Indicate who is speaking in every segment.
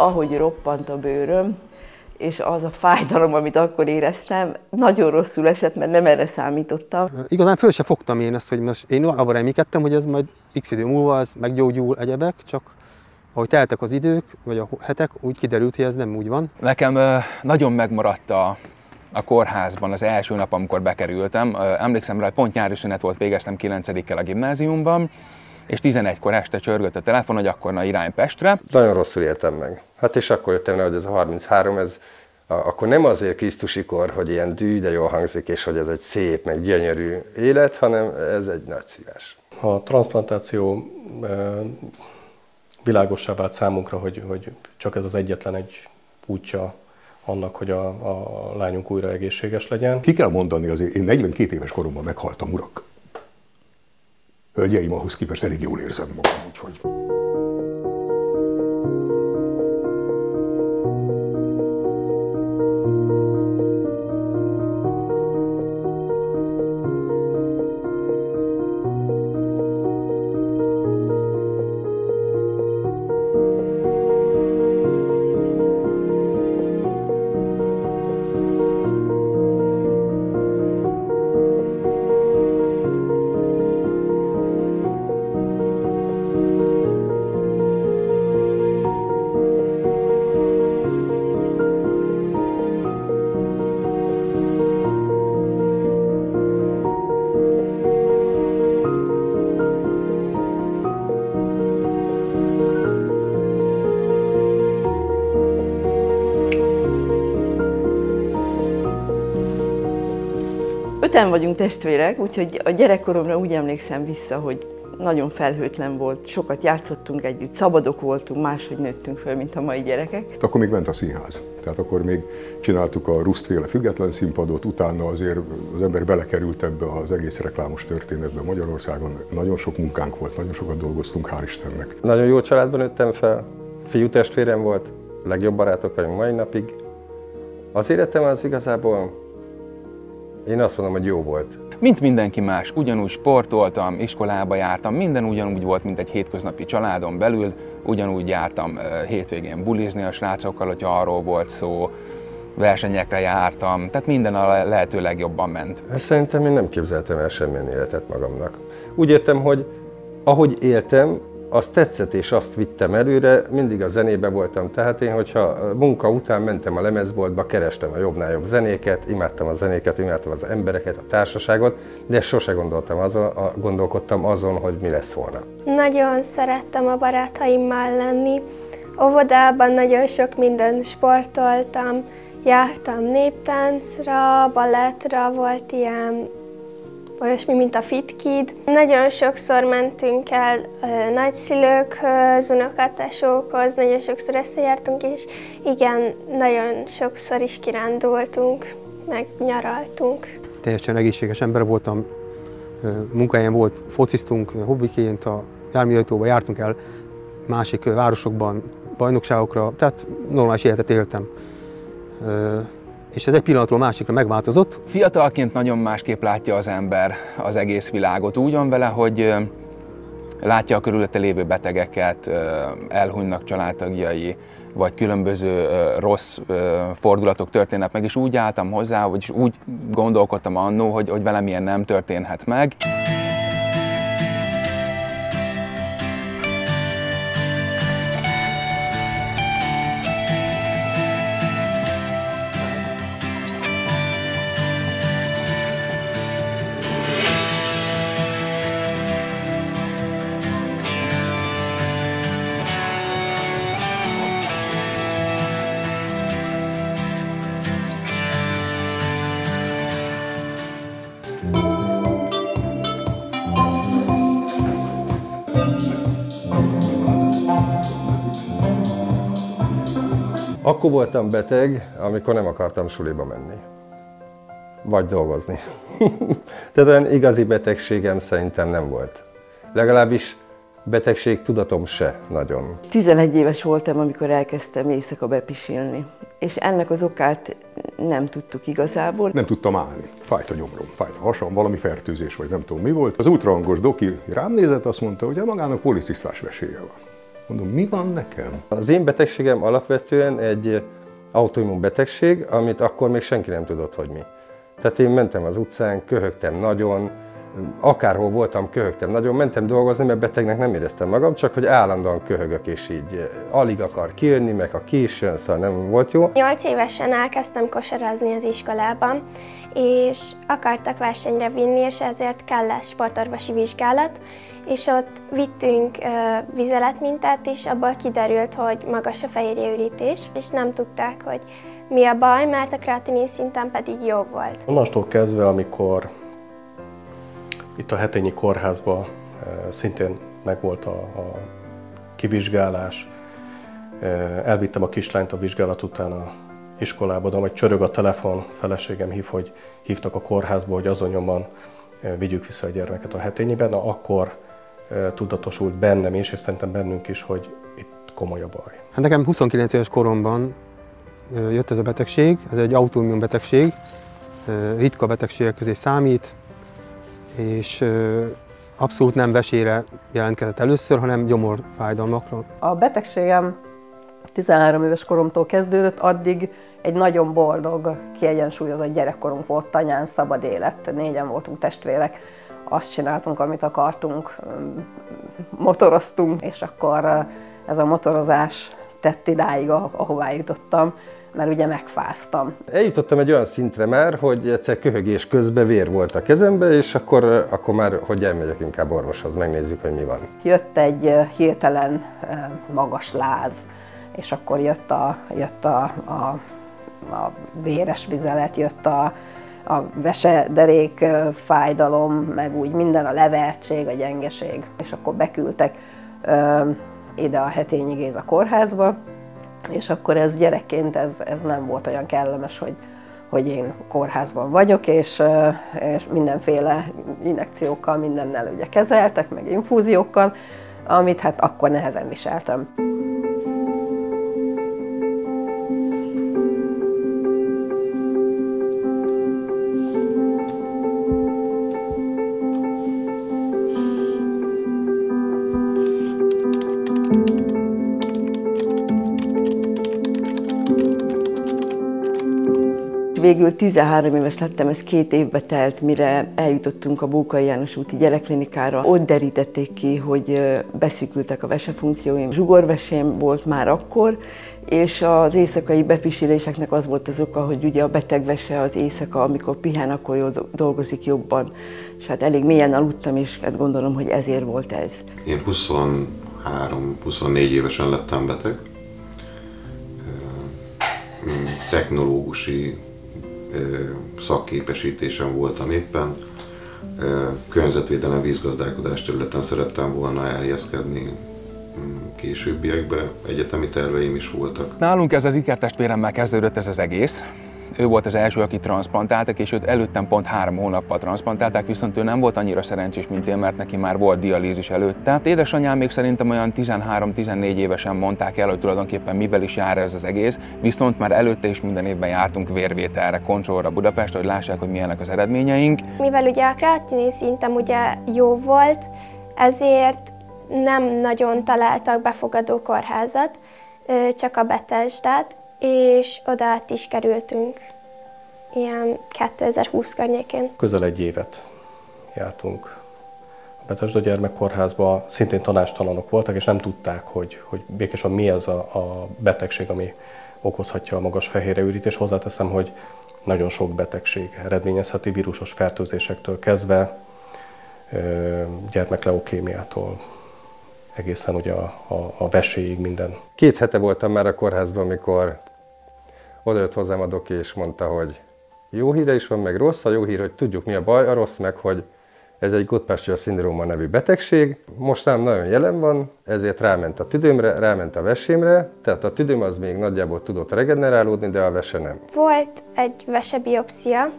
Speaker 1: ahogy roppant a bőröm, és az a fájdalom, amit akkor éreztem, nagyon rosszul esett, mert nem erre számítottam.
Speaker 2: Igazán föl se fogtam én ezt, hogy most én abban reménykedtem, hogy ez majd x idő múlva ez meggyógyul, egyebek, csak ahogy teltek az idők, vagy a hetek, úgy kiderült, hogy ez nem úgy van.
Speaker 3: Nekem nagyon megmaradt a kórházban az első nap, amikor bekerültem. Emlékszem rá, hogy pont nyári szünet volt, végeztem 9-kel a gimnáziumban, és 11-kor este csörgött a telefon, hogy akkor na irány Pestre.
Speaker 4: Nagyon rosszul éltem meg. Hát és akkor jöttem rá, hogy ez a 33, akkor nem azért krisztusikor, hogy ilyen dű, de jól hangzik, és hogy ez egy szép, meg gyönyörű élet, hanem ez egy nagy szívás.
Speaker 5: A transzplantáció világossá vált számunkra, hogy csak ez az egyetlen egy útja annak, hogy a lányunk újra egészséges legyen.
Speaker 6: Ki kell mondani, azért én 42 éves koromban meghaltam, urak. Hölgyeim, ahhoz képest elég jól érzem magam, úgyhogy...
Speaker 1: Öten vagyunk testvérek, úgyhogy a gyerekkoromra úgy emlékszem vissza, hogy nagyon felhőtlen volt, sokat játszottunk együtt, szabadok voltunk, máshogy nőttünk föl, mint a mai gyerekek.
Speaker 6: Akkor még ment a színház, tehát akkor még csináltuk a Rustféle független színpadot, utána azért az ember belekerült ebbe az egész reklámos történetbe Magyarországon. Nagyon sok munkánk volt, nagyon sokat dolgoztunk, hál' Istennek.
Speaker 4: Nagyon jó családban nőttem fel, fiú testvérem volt, legjobb barátok vagyunk mai napig. Az életem az igazából, én azt mondom, hogy jó volt.
Speaker 3: Mint mindenki más, ugyanúgy sportoltam, iskolába jártam, minden ugyanúgy volt, mint egy hétköznapi családon belül, ugyanúgy jártam hétvégén bulizni a srácokkal, hogyha arról volt szó, versenyekre jártam, tehát minden a lehető legjobban ment.
Speaker 4: Szerintem én nem képzeltem el semmilyen életet magamnak. Úgy értem, hogy ahogy éltem, azt tetszett és azt vittem előre, mindig a zenébe voltam. Tehát én, hogyha munka után mentem a lemezboltba, kerestem a jobbnál jobb zenéket, imádtam a zenéket, imádtam az embereket, a társaságot, de sose gondolkodtam azon, hogy mi lesz holnap.
Speaker 7: Nagyon szerettem a barátaimmal lenni. Óvodában nagyon sok mindent sportoltam, jártam néptáncra, balettra, volt ilyen olyasmi, mint a Fit Kid. Nagyon sokszor mentünk el nagyszülőkhöz, unokatesókhoz, nagyon sokszor összejártunk, és igen, nagyon sokszor is kirándultunk, meg nyaraltunk.
Speaker 2: Teljesen egészséges ember voltam, munkahelyen volt, fociztunk, hobbiként a járműajtóba jártunk el másik városokban, bajnokságokra, tehát normális életet éltem. És ez egy pillanatról másikra megváltozott.
Speaker 3: Fiatalként nagyon másképp látja az ember az egész világot. Úgy van vele, hogy látja a körülötte lévő betegeket, elhunynak családtagjai, vagy különböző rossz fordulatok történnek meg, és úgy álltam hozzá, vagyis úgy gondolkodtam annó, hogy velem ilyen nem történhet meg.
Speaker 4: Akkor voltam beteg, amikor nem akartam suliba menni. Vagy dolgozni. Tehát olyan igazi betegségem szerintem nem volt. Legalábbis betegség tudatom se nagyon.
Speaker 1: 11 éves voltam, amikor elkezdtem éjszaka bepisilni. És ennek az okát nem tudtuk igazából.
Speaker 6: Nem tudtam állni. Fájt a gyomrom, fájt a hasam, valami fertőzés, vagy nem tudom mi volt. Az ultrahangos doki rám nézett, azt mondta, hogy magának policisztás veséje van. Mondom, mi van nekem?
Speaker 4: Az én betegségem alapvetően egy autoimmun betegség, amit akkor még senki nem tudott, hogy mi. Tehát én mentem az utcán, köhögtem nagyon, akárhol voltam, köhögtem nagyon, mentem dolgozni, mert betegnek nem éreztem magam, csak hogy állandóan köhögök, és így alig akar kijönni, meg ha ki is jön, szóval nem volt jó.
Speaker 7: 8 évesen elkezdtem kosarazni az iskolában, és akartak versenyre vinni, és ezért kellett sportorvosi vizsgálat, és ott vittünk vizeletmintát is, abból kiderült, hogy magas a fehérjeürítés, és nem tudták, hogy mi a baj, mert a kreatinin szinten pedig jó volt.
Speaker 5: Onnantól kezdve, amikor itt a Hetényi kórházban szintén megvolt a kivizsgálás, elvittem a kislányt a vizsgálat után a iskolába, de majd csörög a telefon, feleségem hív, hogy hívtak a kórházba, hogy azon nyomban vigyük vissza a gyermeket a Hetényibe. Na akkor tudatosult bennem is, és szerintem bennünk is, hogy itt komoly a baj.
Speaker 2: Hát nekem 29 éves koromban jött ez a betegség, ez egy autoimmun betegség, ritka betegségek közé számít, és abszolút nem vesére jelentkezett először, hanem gyomorfájdalmakra.
Speaker 8: A betegségem 13 éves koromtól kezdődött, addig egy nagyon boldog, kiegyensúlyozott gyerekkorunk volt, tanyán, szabad élet, 4-en voltunk testvérek, azt csináltunk, amit akartunk, motoroztunk, és akkor ez a motorozás tett idáig, ahová jutottam, mert ugye megfáztam.
Speaker 4: Eljutottam egy olyan szintre már, hogy egyszer köhögés közben vér volt a kezembe, és akkor már, hogy elmegyek inkább orvoshoz, megnézzük, hogy mi van.
Speaker 8: Jött egy hirtelen magas láz, és akkor jött a véres vizelet, jött a vesederék fájdalom, meg úgy minden, a levertség, a gyengeség. És akkor beküldtek ide a Hetényi Géza kórházba, és akkor ez gyerekként ez nem volt olyan kellemes, hogy én kórházban vagyok, és mindenféle injekciókkal, mindennel ugye kezeltek, meg infúziókkal, amit hát akkor nehezen viseltem.
Speaker 1: Végül 13 éves lettem, ez 2 évbe telt, mire eljutottunk a Bókai János úti gyerekklinikára. Ott derítették ki, hogy beszűkültek a vesefunkcióim. Zsugorvesém volt már akkor, és az éjszakai bepisíléseknek az volt az oka, hogy ugye a betegvese az éjszaka, amikor pihen, akkor jól dolgozik jobban. És hát elég mélyen aludtam, és hát gondolom, hogy ezért volt ez.
Speaker 9: Én 23-24 évesen lettem beteg. Technológusi szakképesítésem voltam éppen. Környezetvédelem, vízgazdálkodás területen szerettem volna elhelyezkedni későbbiekben, egyetemi terveim is voltak.
Speaker 3: Nálunk ez az ikertestvéremmel kezdődött ez az egész. Ő volt az első, aki transzplantáltak, és őt előttem pont 3 hónappal transzplantálták, viszont ő nem volt annyira szerencsés, mint én, mert neki már volt dialízis előtte. Édesanyám még szerintem olyan 13-14 évesen mondták el, hogy tulajdonképpen mivel is jár ez az egész, viszont már előtte is minden évben jártunk vérvételre, kontrollra Budapestre, hogy lássák, hogy milyenek az eredményeink.
Speaker 7: Mivel ugye a kreatinin szintem ugye jó volt, ezért nem nagyon találtak befogadó kórházat, csak a Betesdát, és oda át is kerültünk, ilyen 2020 környékén.
Speaker 5: Közel 1 évet jártunk a Betesda gyermekkórházba, szintén tanástalanok voltak, és nem tudták, hogy békésen mi ez a betegség, ami okozhatja a magas fehérjeürítés. Hozzáteszem, hogy nagyon sok betegség eredményezheti, vírusos fertőzésektől kezdve, gyermekleukémiától, egészen ugye a veséig minden.
Speaker 4: 2 hete voltam már a kórházban, amikor odajött hozzám a doki és mondta, hogy jó híre is van, meg rossz. A jó hír, hogy tudjuk mi a baj, a rossz meg, hogy ez egy Goodpasture-szindróma nevű betegség. Most nem nagyon jelen van, ezért ráment a tüdőmre, ráment a vesémre, tehát a tüdőm az még nagyjából tudott regenerálódni, de a vese nem.
Speaker 7: Volt egy vesebiopszia,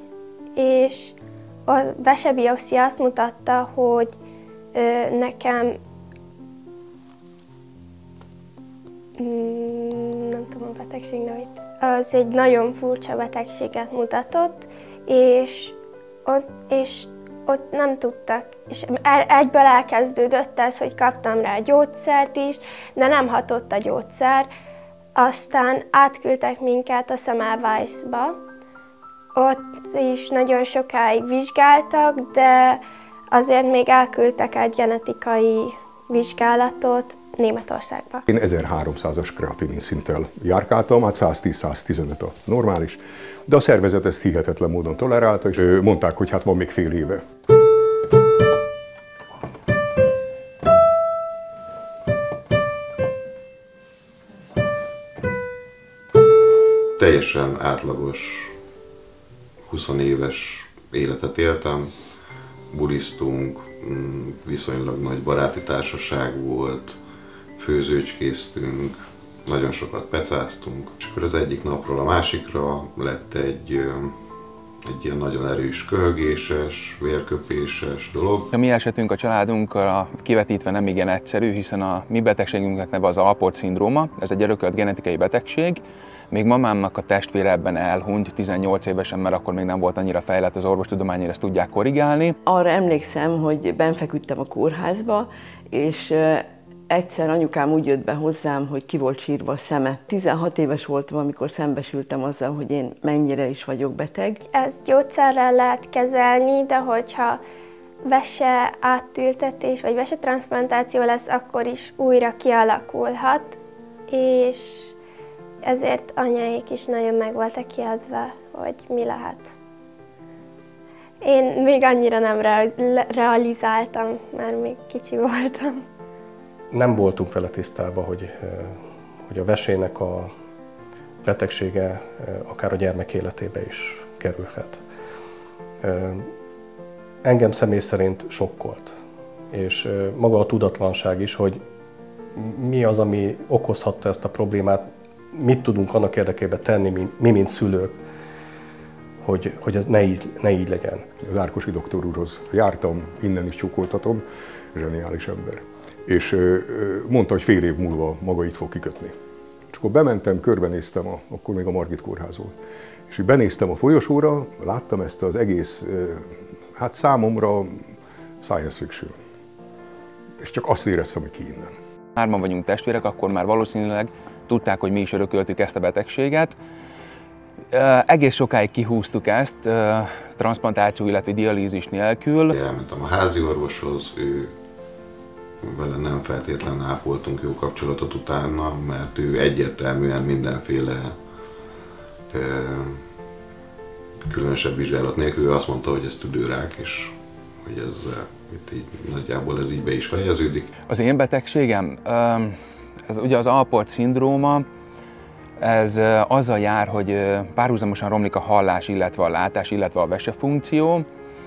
Speaker 7: és a vesebiopszia azt mutatta, hogy nekem nem tudom a betegség nevét. Az egy nagyon furcsa betegséget mutatott, és ott nem tudtak, és egyből elkezdődött ez, hogy kaptam rá gyógyszert is, de nem hatott a gyógyszer. Aztán átküldtek minket a Semmelweisba. Ott is nagyon sokáig vizsgáltak, de azért még elküldtek egy genetikai vizsgálatot Németországba.
Speaker 6: Én 1300-as kreatinin szinttel járkáltam, hát 110-115 a normális, de a szervezet ezt hihetetlen módon tolerálta, és mondták, hogy hát van még fél éve.
Speaker 9: Teljesen átlagos 20 éves életet éltem, bulisztunk, viszonylag nagy baráti társaság volt, főzőcskéztünk, nagyon sokat pecáztunk, és akkor az egyik napról a másikra lett egy ilyen nagyon erős köhögéses, vérköpéses dolog.
Speaker 3: A mi esetünk a családunkra kivetítve nem igen egyszerű, hiszen a mi betegségünknek neve az Alport-szindróma, ez egy örökölt genetikai betegség. Még mamámnak a testvére ebben elhunyt 18 évesen, mert akkor még nem volt annyira fejlett az orvostudomány, hogy ezt tudják korrigálni.
Speaker 1: Arra emlékszem, hogy benfeküdtem a kórházba, és egyszer anyukám úgy jött be hozzám, hogy ki volt sírva a szeme. 16 éves voltam, amikor szembesültem azzal, hogy én mennyire is vagyok beteg.
Speaker 7: Ezt gyógyszerrel lehet kezelni, de hogyha vese átültetés vagy vesetranszplantáció lesz, akkor is újra kialakulhat, és ezért anyáik is nagyon meg voltak kiadva, hogy mi lehet. Én még annyira nem realizáltam, mert még kicsi voltam.
Speaker 5: Nem voltunk vele tisztában, hogy a vesének a betegsége akár a gyermek életébe is kerülhet. Engem személy szerint sokkolt, és maga a tudatlanság is, hogy mi az, ami okozhatta ezt a problémát, mit tudunk annak érdekében tenni, mi mint szülők, hogy ez ne így legyen.
Speaker 6: Az Árkosi doktor úrhoz jártam, innen is csókoltatom, zseniális ember. És mondta, hogy fél év múlva maga itt fog kikötni. És akkor bementem, körbenéztem, akkor még a Margit kórház volt. És benéztem a folyosóra, láttam ezt az egész, hát számomra science fiction. És csak azt éreztem, hogy ki innen.
Speaker 3: Hárman vagyunk testvérek, akkor már valószínűleg tudták, hogy mi is örököltük ezt a betegséget. Egész sokáig kihúztuk ezt, transzplantáció, illetve dialízis nélkül.
Speaker 9: Elmentem a házi orvoshoz, ő vele nem feltétlenül ápoltunk jó kapcsolatot utána, mert ő egyértelműen mindenféle különösebb vizsgálat nélkül azt mondta, hogy ez tüdőrák, és hogy ez így, nagyjából ez így be is fejeződik.
Speaker 3: Az én betegségem, ez ugye az Alport-szindróma, ez azzal jár, hogy párhuzamosan romlik a hallás, illetve a látás, illetve a vesefunkció,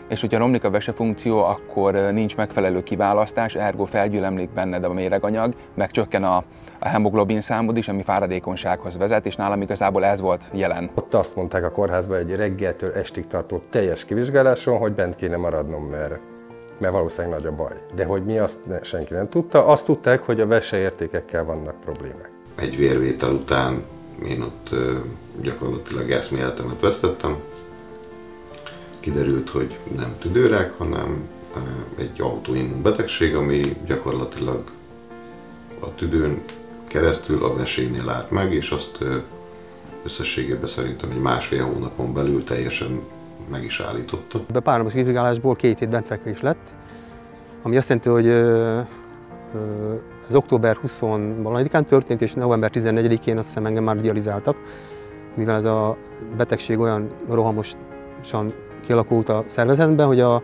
Speaker 3: és hogyha romlik a vesefunkció, akkor nincs megfelelő kiválasztás, ergo felgyülemlik benned a méreganyag, meg csökken a hemoglobin számod is, ami fáradékonysághoz vezet, és nálam igazából ez volt jelen.
Speaker 4: Ott azt mondták a kórházban egy reggeltől estig tartó teljes kivizsgáláson, hogy bent kéne maradnom, mert valószínűleg nagy a baj. De hogy mi, azt senki nem tudta. Azt tudták, hogy a veseértékekkel vannak problémák.
Speaker 9: Egy vérvétel után én ott gyakorlatilag eszméletemet vesztettem. Kiderült, hogy nem tüdőrák, hanem egy autoimmun betegség, ami gyakorlatilag a tüdőn keresztül a vesénél állt meg, és azt összességében szerintem egy másfél hónapon belül teljesen meg is állította.
Speaker 2: A párnapos kivizsgálásból 2 hét bentfekvés lett, ami azt jelenti, hogy az október 20-án történt, és november 14-én azt hiszem engem már dializáltak, mivel ez a betegség olyan rohamosan kialakult a szervezetben, hogy a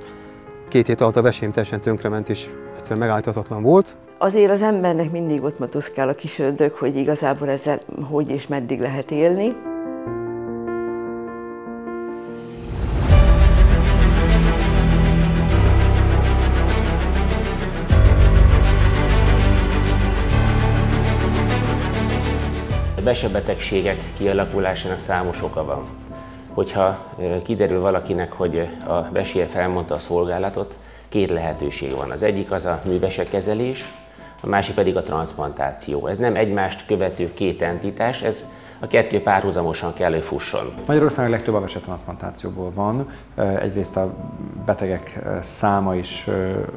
Speaker 2: 2 hét alatt a vesém teljesen tönkrement, és egyszerűen megállíthatatlan volt.
Speaker 1: Azért az embernek mindig ott motoszkál a kis ördög, hogy igazából ezzel hogy és meddig lehet élni.
Speaker 10: A vesebetegségek kialakulásának számos oka van. Hogyha kiderül valakinek, hogy a veséje felmondta a szolgálatot, 2 lehetőség van. Az egyik az a művesekezelés, a másik pedig a transzplantáció. Ez nem egymást követő 2 entitás, ez A kettő párhuzamosan kell, hogy fusson.
Speaker 11: Magyarországon legtöbb a vesetranszplantációból van. Egyrészt a betegek száma is,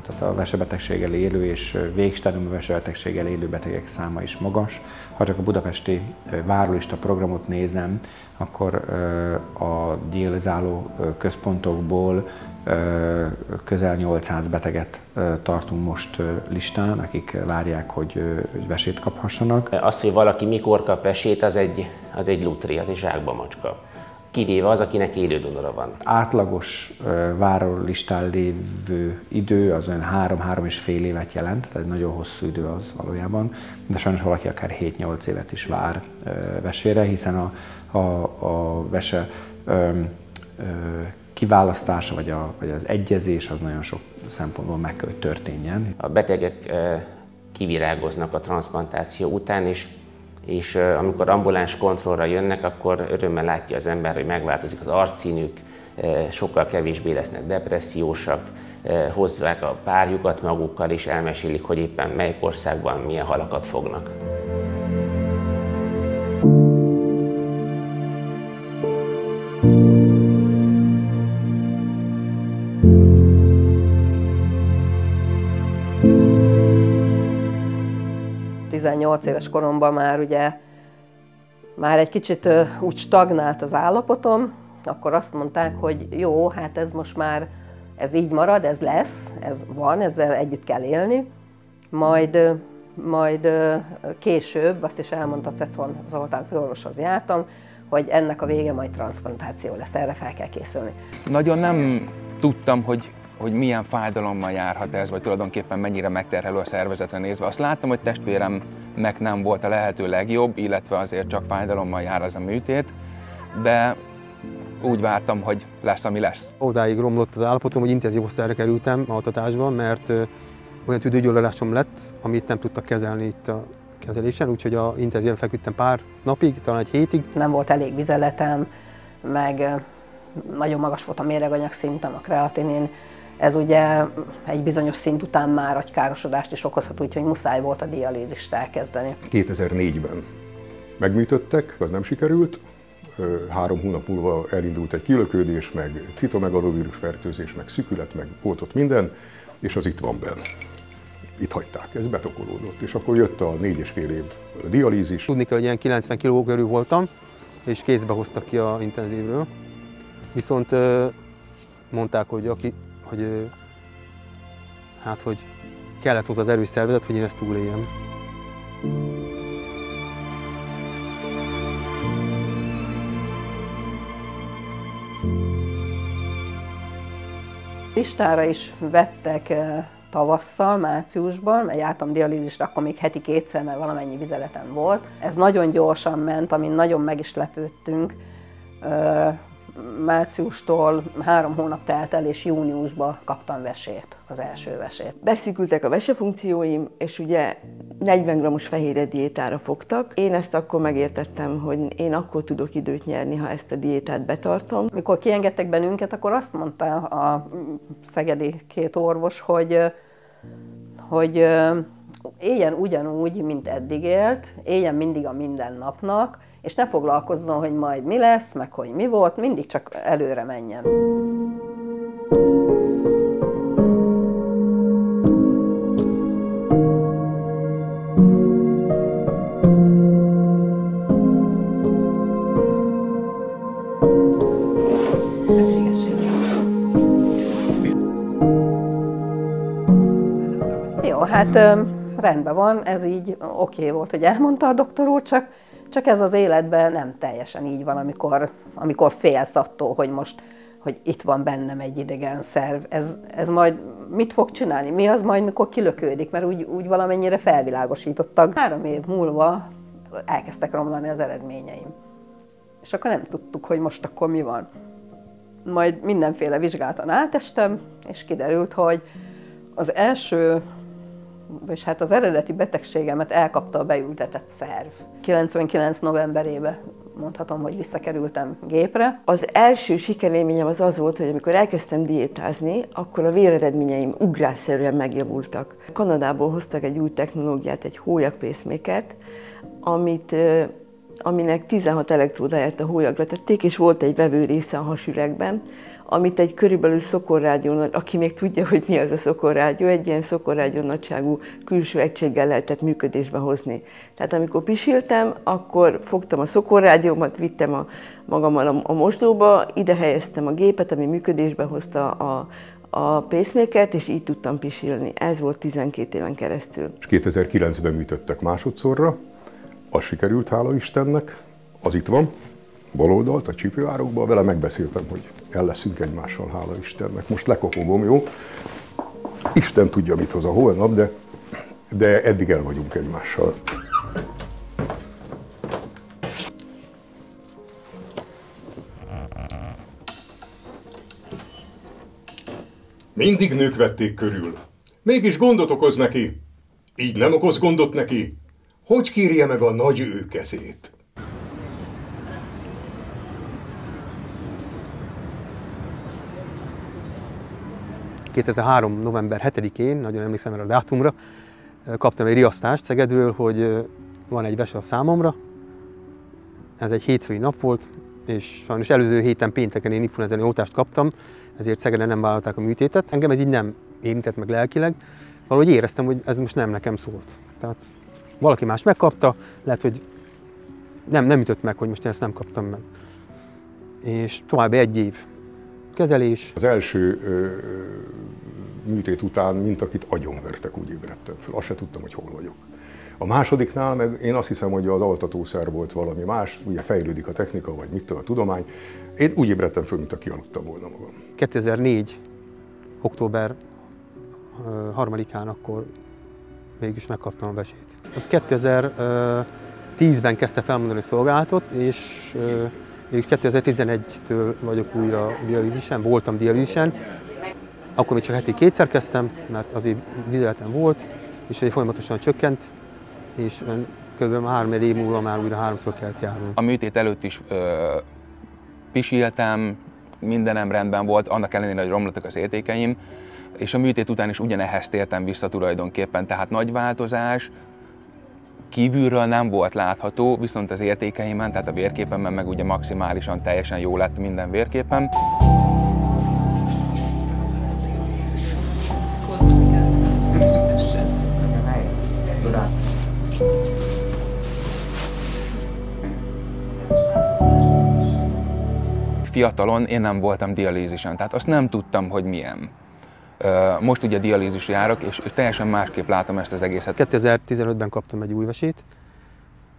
Speaker 11: tehát a vesebetegséggel élő és végstádiumú vesebetegséggel élő betegek száma is magas. Ha csak a budapesti várólista programot nézem, akkor a dializáló központokból közel 800 beteget tartunk most listán, akik várják, hogy vesét kaphassanak.
Speaker 10: Az, hogy valaki mikor kap vesét, az egy lutri, az egy zsákba macska. Kivéve az, akinek élő donora van.
Speaker 11: Átlagos várólistán lévő idő az olyan 3-3,5 évet jelent, tehát egy nagyon hosszú idő az valójában, de sajnos valaki akár 7-8 évet is vár vesére, hiszen a vese kiválasztása vagy az egyezés az nagyon sok szempontból meg kell, hogy történjen.
Speaker 10: A betegek kivirágoznak a transzplantáció után is, és amikor ambuláns kontrollra jönnek, akkor örömmel látja az ember, hogy megváltozik az arcszínük, sokkal kevésbé lesznek depressziósak, hozzák a párjukat magukkal, és elmesélik, hogy éppen melyik országban milyen halakat fognak.
Speaker 8: Éves koromban már egy kicsit úgy stagnált az állapotom, akkor azt mondták, hogy jó, hát ez most már, ez így marad, ez lesz, ez van, ezzel együtt kell élni, majd később, azt is elmondta Cecon Zoltán főorvoshoz jártam, hogy ennek a vége majd transzplantáció lesz, erre fel kell készülni.
Speaker 3: Nagyon nem tudtam, hogy milyen fájdalommal járhat ez, vagy tulajdonképpen mennyire megterhelő a szervezetre nézve. Azt láttam, hogy testvéremnek nem volt a lehető legjobb, illetve azért csak fájdalommal jár az a műtét, de úgy vártam, hogy lesz, ami lesz.
Speaker 2: Odáig romlott az állapotom, hogy intenzív osztályra kerültem altatásban, mert olyan tüdőgyulladásom lett, amit nem tudtak kezelni itt a kezelésen, úgyhogy intenzíven feküdtem pár napig, talán egy hétig.
Speaker 8: Nem volt elég vizeletem, meg nagyon magas volt a méreganyag-szintem, a kreatinin. Ez ugye egy bizonyos szint után már agykárosodást is okozhat, úgyhogy muszáj volt a dialízist elkezdeni.
Speaker 6: 2004-ben megműtöttek, az nem sikerült. 3 hónap múlva elindult egy kilöködés, meg citomegalovírus fertőzés, meg szükület, meg volt ott minden, és az itt van benn. Itt hagyták, ez betokolódott, és akkor jött a 4,5 év dialízis.
Speaker 2: Tudni kell, hogy ilyen 90 kg körül voltam, és kézbe hoztak ki a intenzívről. Viszont mondták, hogy kellett hozzá az erős szervezet, hogy én ezt túléljem.
Speaker 8: Listára is vettek tavasszal, márciusban, mert jártam dialízisre, akkor még heti 2-szer, mert valamennyi vizeletem volt. Ez nagyon gyorsan ment, amin nagyon meg is lepődtünk. Márciustól 3 hónap telt el, és júniusban kaptam vesét, az első vesét.
Speaker 1: Beszűkültek a vesefunkcióim, és ugye 40 g-os fehérje diétára fogtak. Én ezt akkor megértettem, hogy én akkor tudok időt nyerni, ha ezt a diétát betartom.
Speaker 8: Mikor kiengedtek bennünket, akkor azt mondta a szegedi 2 orvos, hogy éljen ugyanúgy, mint eddig élt, éljen mindig a mindennapnak, és ne foglalkozzon, hogy majd mi lesz, meg hogy mi volt, mindig csak előre menjen. Jó, hát rendben van, ez így oké volt, hogy elmondta a doktor úr, csak ez az életben nem teljesen így van, amikor félsz attól, hogy itt van bennem egy idegen szerv. Ez majd mit fog csinálni? Mi az majd, mikor kilökődik? Mert úgy valamennyire felvilágosítottak. 3 év múlva elkezdtek romlani az eredményeim. És akkor nem tudtuk, hogy most akkor mi van. Majd mindenféle vizsgálatan átestem, és kiderült, hogy az első, és hát az eredeti betegségemet elkapta a beültetett szerv. 99. novemberében mondhatom, hogy visszakerültem gépre.
Speaker 1: Az első sikerélményem az volt, hogy amikor elkezdtem diétázni, akkor a véreredményeim ugrásszerűen megjavultak. Kanadából hoztak egy új technológiát, egy hólyak pacemakert, amit aminek 16 elektródáját a hólyagra tették, és volt egy vevő része a hasüregben, amit egy körülbelül szokorrádió, aki még tudja, hogy mi az a szokorrádió, egy ilyen szokorrádió nagyságú külső egységgel lehetett működésbe hozni. Tehát amikor pisiltem, akkor fogtam a szokorrádiómat, vittem magammal a mosdóba, ide helyeztem a gépet, ami működésbe hozta a pacemakert, és így tudtam pisilni. Ez volt 12 éven keresztül.
Speaker 6: 2009-ben műtöttek másodszorra, az sikerült, hála Istennek, az itt van, bal oldalt, a csípőárokban, vele megbeszéltem, hogy el leszünk egymással, hála Istennek. Most lekopogom, jó? Isten tudja, mit hoz a holnap, de eddig el vagyunk egymással. Mindig nők vették körül. Mégis gondot okoz neki. Így nem okoz gondot neki. Hogy kérje meg a nagy ő kezét?
Speaker 2: ...2003. november 7-én, nagyon emlékszem erre a dátumra, kaptam egy riasztást Szegedről, hogy van egy vese a számomra. Ez egy hétfői nap volt, és sajnos előző héten pénteken én influenzai oltást kaptam, ezért Szegeden nem vállalták a műtétet. Engem ez így nem érintett meg lelkileg, valahogy éreztem, hogy ez most nem nekem szólt. Tehát valaki más megkapta, lehet, hogy nem ütött meg, hogy most én ezt nem kaptam meg. És további 1 év kezelés.
Speaker 6: Az első műtét után, mint akit agyonvertek, úgy ébredtem föl. Azt se tudtam, hogy hol vagyok. A másodiknál meg én azt hiszem, hogy az altatószer volt valami más, ugye fejlődik a technika, vagy mit a tudomány. Én úgy ébredtem föl, mint aki aludtam volna magam.
Speaker 2: 2004. október 3-án akkor mégis megkaptam a vesét. Az 2010-ben kezdte felmondani a szolgálatot, és 2011-től vagyok újra dialízisen, voltam dialízisen. Akkor még csak heti 2-szer kezdtem, mert azért vizeletem volt, és folyamatosan csökkent, és kb. 3 év múlva már újra 3-szor kellett járnom.
Speaker 3: A műtét előtt is pisiltem, mindenem rendben volt, annak ellenére, hogy romlottak az értékeim, és a műtét után is ugyanehhez tértem vissza tulajdonképpen, tehát nagy változás kívülről nem volt látható, viszont az értékeimen, tehát a vérképemben meg ugye maximálisan teljesen jó lett minden vérképem. Fiatalon én nem voltam dialízisen, tehát azt nem tudtam, hogy milyen. Most ugye dialízisre járok, és teljesen másképp látom ezt az egészet.
Speaker 2: 2015-ben kaptam egy új vesét,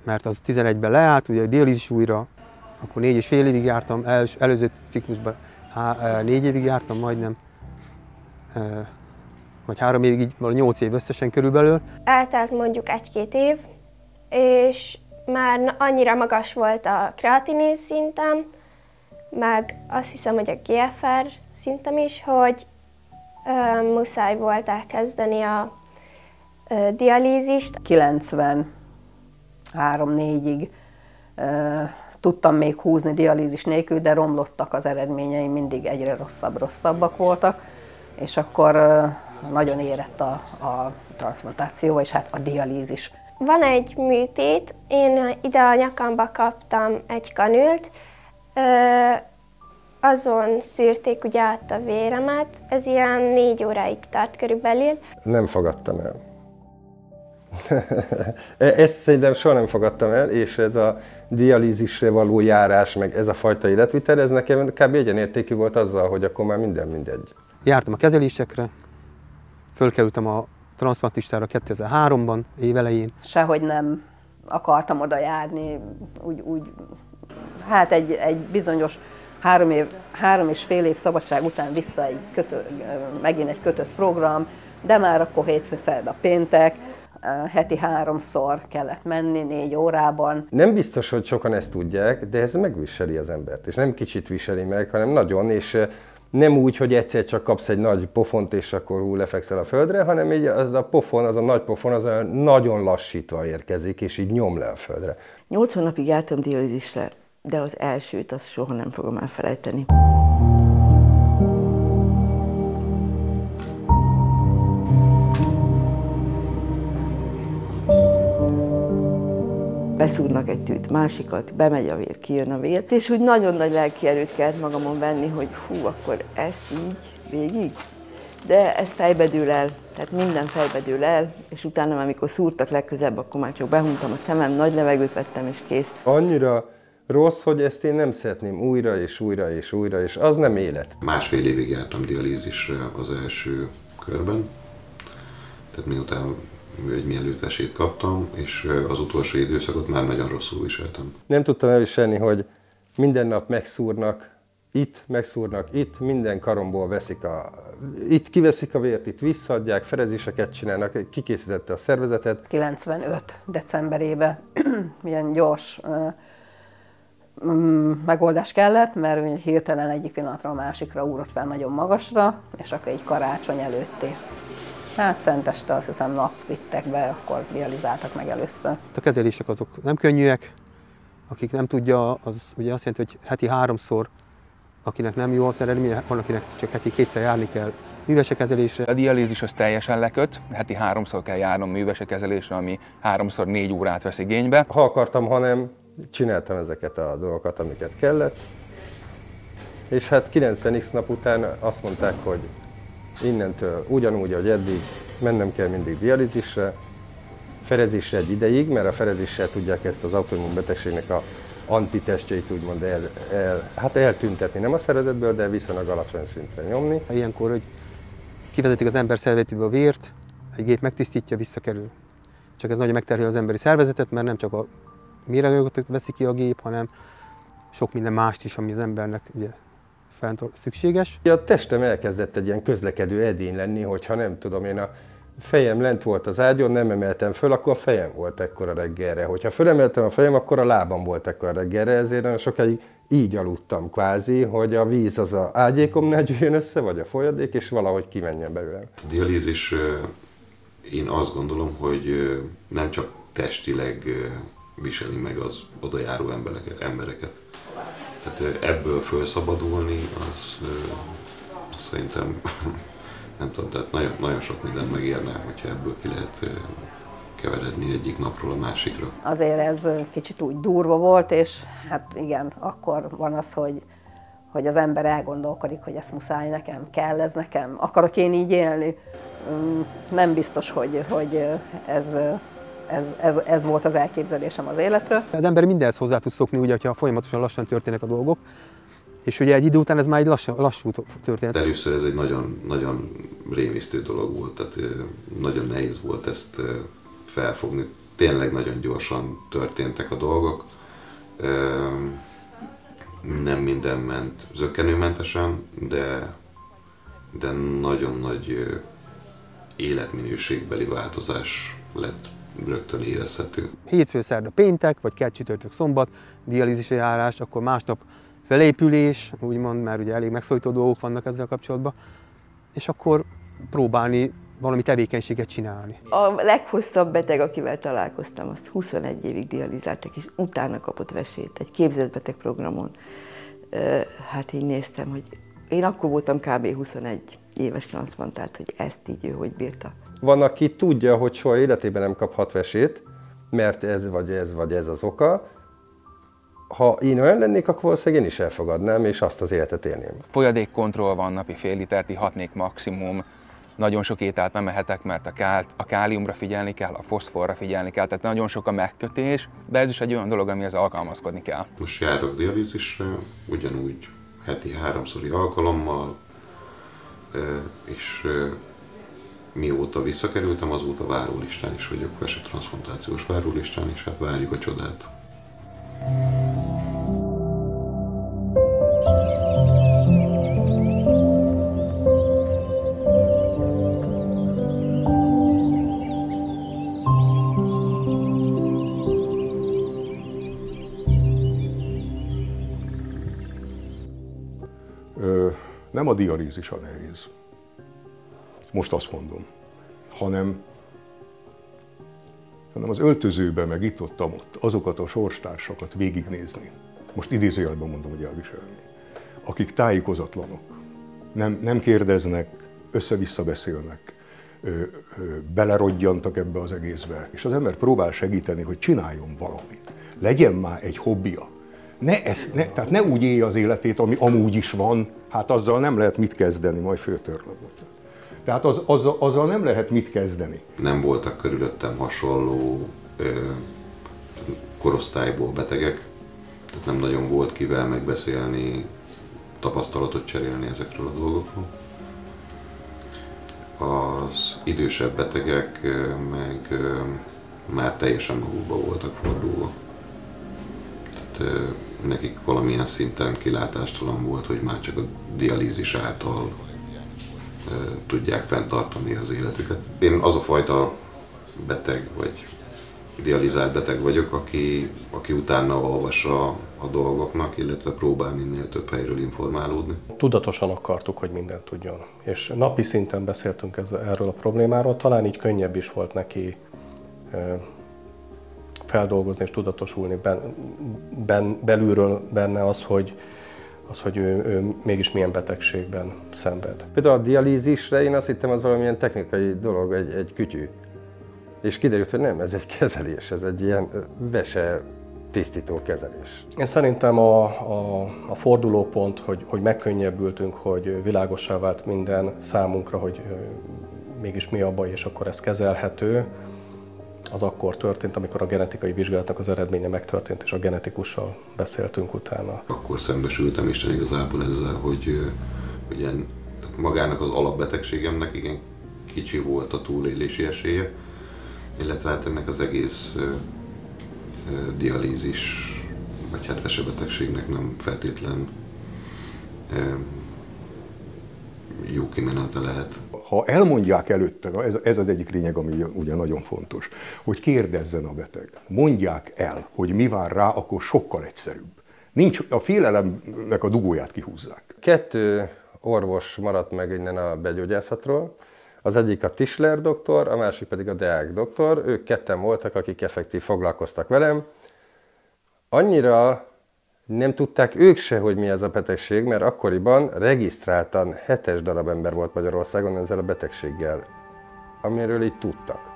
Speaker 2: mert az 11-ben leállt, ugye a dialízis újra, akkor 4,5 évig jártam, előző ciklusban 4 évig jártam majdnem, vagy 3 évig, így 8 év összesen körülbelül.
Speaker 7: Eltelt mondjuk 1-2 év, és már annyira magas volt a kreatinin szintem, meg azt hiszem, hogy a GFR szintem is, hogy muszáj volt elkezdeni a dialízist.
Speaker 8: 93-4-ig tudtam még húzni dialízis nélkül, de romlottak az eredményeim, mindig egyre rosszabbak voltak, és akkor nagyon érett a transzplantáció, és hát a dialízis.
Speaker 7: Van egy műtét, én ide a nyakamba kaptam egy kanült, azon szűrték ugye át a véremet, ez ilyen 4 óráig tart körülbelül.
Speaker 4: Nem fogadtam el. Ezt szerintem soha nem fogadtam el, és ez a dialízisre való járás, meg ez a fajta életvitel, ez nekem kb. Egyenértékű volt azzal, hogy akkor már minden mindegy.
Speaker 2: Jártam a kezelésekre, fölkerültem a transzplantistára 2003-ban, évelején.
Speaker 8: Sehogy nem akartam oda járni, hát egy bizonyos 3,5 év szabadság után vissza megint egy kötött program, de már akkor hétfő, szerda, péntek, heti 3-szor kellett menni 4 órában.
Speaker 4: Nem biztos, hogy sokan ezt tudják, de ez megviseli az embert, és nem kicsit viseli meg, hanem nagyon, és nem úgy, hogy egyszer csak kapsz egy nagy pofont, és akkor lefekszel a földre, hanem így az a pofon, az a nagy pofon, az nagyon lassítva érkezik, és így nyom le a földre.
Speaker 1: 8 hónapig jártam dialízisre, de az elsőt azt soha nem fogom elfelejteni. beszúrnak egy tűt, másikat, bemegy a vér, kijön a vér, és úgy nagyon nagy lelki erőt kellett magamon venni, hogy hú, akkor ezt így végig. De ez fejbe dől el, tehát minden fejbe dől el, és utána, amikor szúrtak legközebb, akkor már csak behuntam a szemem, nagy levegőt vettem, és kész.
Speaker 4: Annyira rossz, hogy ezt én nem szeretném újra és újra és újra, és az nem élet.
Speaker 9: Másfél évig jártam dialízisre az első körben, tehát miután mielőtt vesét kaptam, és az utolsó időszakot már nagyon rosszul viseltem.
Speaker 4: Nem tudtam elviselni, hogy minden nap megszúrnak, itt, minden karomból veszik itt kiveszik a vért, itt visszaadják, ferezéseket csinálnak, kikészítette a szervezetet.
Speaker 8: 95. decemberében milyen gyors megoldás kellett, mert hirtelen egyik pillanatra a másikra ugrott fel nagyon magasra, és akkor egy karácsony előtti. Hát szenteste azt hiszem nap vittek be, akkor dializáltak meg először.
Speaker 2: A kezelések azok nem könnyűek, akik nem tudja, az ugye azt jelenti, hogy heti 3-szor, akinek nem jó az eredménye, van, akinek csak heti 2-szer járni kell művese kezelésre.
Speaker 3: A dialízis az teljesen leköt, heti 3-szor kell járnom művese kezelésre, ami 3-szor 4 órát vesz igénybe.
Speaker 4: Ha akartam, hanem csináltam ezeket a dolgokat, amiket kellett. És hát 90x nap után azt mondták, hogy innentől ugyanúgy, ahogy eddig, mennem kell mindig dialízisre, ferezésre egy ideig, mert a ferezéssel tudják ezt az autoimmun betegségnek a antitestjeit úgymond eltüntetni, nem a szervezetből, de viszonylag alacsony szintre nyomni.
Speaker 2: Ilyenkor, hogy kivezetik az ember szervezetéből a vért, egy gép megtisztítja, visszakerül. Csak ez nagyon megterheli az emberi szervezetet, mert nem csak a méreganyagot veszi ki a gép, hanem sok minden mást is, ami az embernek ugye szükséges.
Speaker 4: A testem elkezdett egy ilyen közlekedő edény lenni, hogyha nem tudom, én a fejem lent volt az ágyon, nem emeltem föl, akkor a fejem volt ekkora reggelre. Hogyha fölemeltem a fejem, akkor a lábam volt ekkora reggelre, ezért nagyon sokáig így aludtam kvázi, hogy a víz az a ágyékomnál gyűjjön össze, vagy a folyadék, és valahogy kimenjen belőlem.
Speaker 9: A dialízis, én azt gondolom, hogy nem csak testileg viseli meg az odajáró embereket. Tehát ebből felszabadulni, az szerintem, nem tudom, tehát nagyon sok minden megérne, hogyha ebből ki lehet keveredni egyik napról a másikra.
Speaker 8: Azért ez kicsit úgy durva volt, és hát igen, akkor van az, hogy az ember elgondolkodik, hogy ezt muszáj nekem, kell ez nekem, akarok én így élni. Nem biztos, hogy ez volt az elképzelésem az életről.
Speaker 2: Az ember mindenhez hozzá tud szokni, ugye, hogyha folyamatosan lassan történnek a dolgok, és ugye egy idő után ez már egy lassú történet.
Speaker 9: Először ez egy nagyon rémisztő dolog volt, tehát nagyon nehéz volt ezt felfogni. Tényleg nagyon gyorsan történtek a dolgok. Nem minden ment zökkenőmentesen, de nagyon nagy életminőségbeli változás lett rögtön érezhető.
Speaker 2: Hétfő, szerda, péntek, vagy kedd, csütörtök, szombat, dialízisre járás, akkor másnap felépülés, úgymond, mert ugye elég megszólító dolgok vannak ezzel kapcsolatban, és akkor próbálni valami tevékenységet csinálni.
Speaker 1: A leghosszabb beteg, akivel találkoztam, azt 21 évig dializáltak, és utána kapott vesét egy képzetbeteg programon. Hát így néztem, hogy én akkor voltam kb. 21 éves transzplantált, hogy ezt így ő hogy bírta.
Speaker 4: Van, aki tudja, hogy soha életében nem kaphat vesét, mert ez vagy ez az oka. Ha én olyan lennék, akkor valószínűleg én is elfogadnám, és azt az életet élném.
Speaker 3: Folyadékkontroll van, napi fél litert ihatnék maximum. Nagyon sok ételt nem ehetek, mert a káliumra figyelni kell, a foszforra figyelni kell, tehát nagyon sok a megkötés, de ez is egy olyan dolog, amihez alkalmazkodni kell.
Speaker 9: Most járok dialízisre, ugyanúgy heti 3-szori alkalommal, és mióta visszakerültem, azóta várólistán is vagyok, vesetranszplantációs várólistán, és hát várjuk a csodát.
Speaker 6: Nem a dialízis a nehéz, most azt mondom, hanem az öltözőben, meg itt-ott azokat a sorstársakat végignézni. Most idézőjelben mondom, hogy elviselni. Akik tájékozatlanok, nem kérdeznek, össze-vissza beszélnek, belerodjantak ebbe az egészbe, és az ember próbál segíteni, hogy csináljon valamit. legyen már egy hobbija. Tehát ne úgy élje az életét, ami amúgy is van, hát azzal nem lehet mit kezdeni, majd föltörlöm. Tehát azzal nem lehet mit kezdeni.
Speaker 9: Nem voltak körülöttem hasonló korosztályból betegek, tehát nem nagyon volt kivel megbeszélni, tapasztalatot cserélni ezekről a dolgokról. Az idősebb betegek meg már teljesen magukba voltak fordulva. Tehát nekik valamilyen szinten kilátástalan volt, hogy már csak a dialízis által tudják fenntartani az életüket. Én az a fajta beteg, vagy dializált beteg vagyok, aki utána olvassa a dolgoknak, illetve próbál minél több helyről informálódni.
Speaker 5: Tudatosan akartuk, hogy mindent tudjon. És napi szinten beszéltünk erről a problémáról, talán így könnyebb is volt neki feldolgozni és tudatosulni belülről benne az, hogy ő mégis milyen betegségben szenved.
Speaker 4: Például a dialízisre én azt hittem, az valamilyen technikai dolog, egy kütyű. És kiderült, hogy nem, ez egy kezelés, ez egy ilyen vese tisztító kezelés.
Speaker 5: Én szerintem a fordulópont, hogy megkönnyebbültünk, hogy világossá vált minden számunkra, hogy mégis mi a baj, és akkor ez kezelhető, az akkor történt, amikor a genetikai vizsgálatnak az eredménye megtörtént, és a genetikussal beszéltünk utána.
Speaker 9: Akkor szembesültem Isten igazából ezzel, hogy magának az alapbetegségemnek igen kicsi volt a túlélési esélye, illetve hát ennek az egész dialízis, vagy hát vesebetegségnek nem feltétlen jó kimenete lehet.
Speaker 6: Ha elmondják előtte, ez az egyik lényeg, ami ugye nagyon fontos, hogy kérdezzen a beteg. Mondják el, hogy mi vár rá, akkor sokkal egyszerűbb. Nincs, a félelemnek a dugóját kihúzzák.
Speaker 4: 2 orvos maradt meg innen a belgyógyászatról. Az egyik a Tischler doktor, a másik pedig a Deák doktor. Ők ketten voltak, akik effektív foglalkoztak velem. Annyira nem tudták ők se, hogy mi ez a betegség, mert akkoriban regisztráltan 7 darab ember volt Magyarországon ezzel a betegséggel, amiről így tudtak.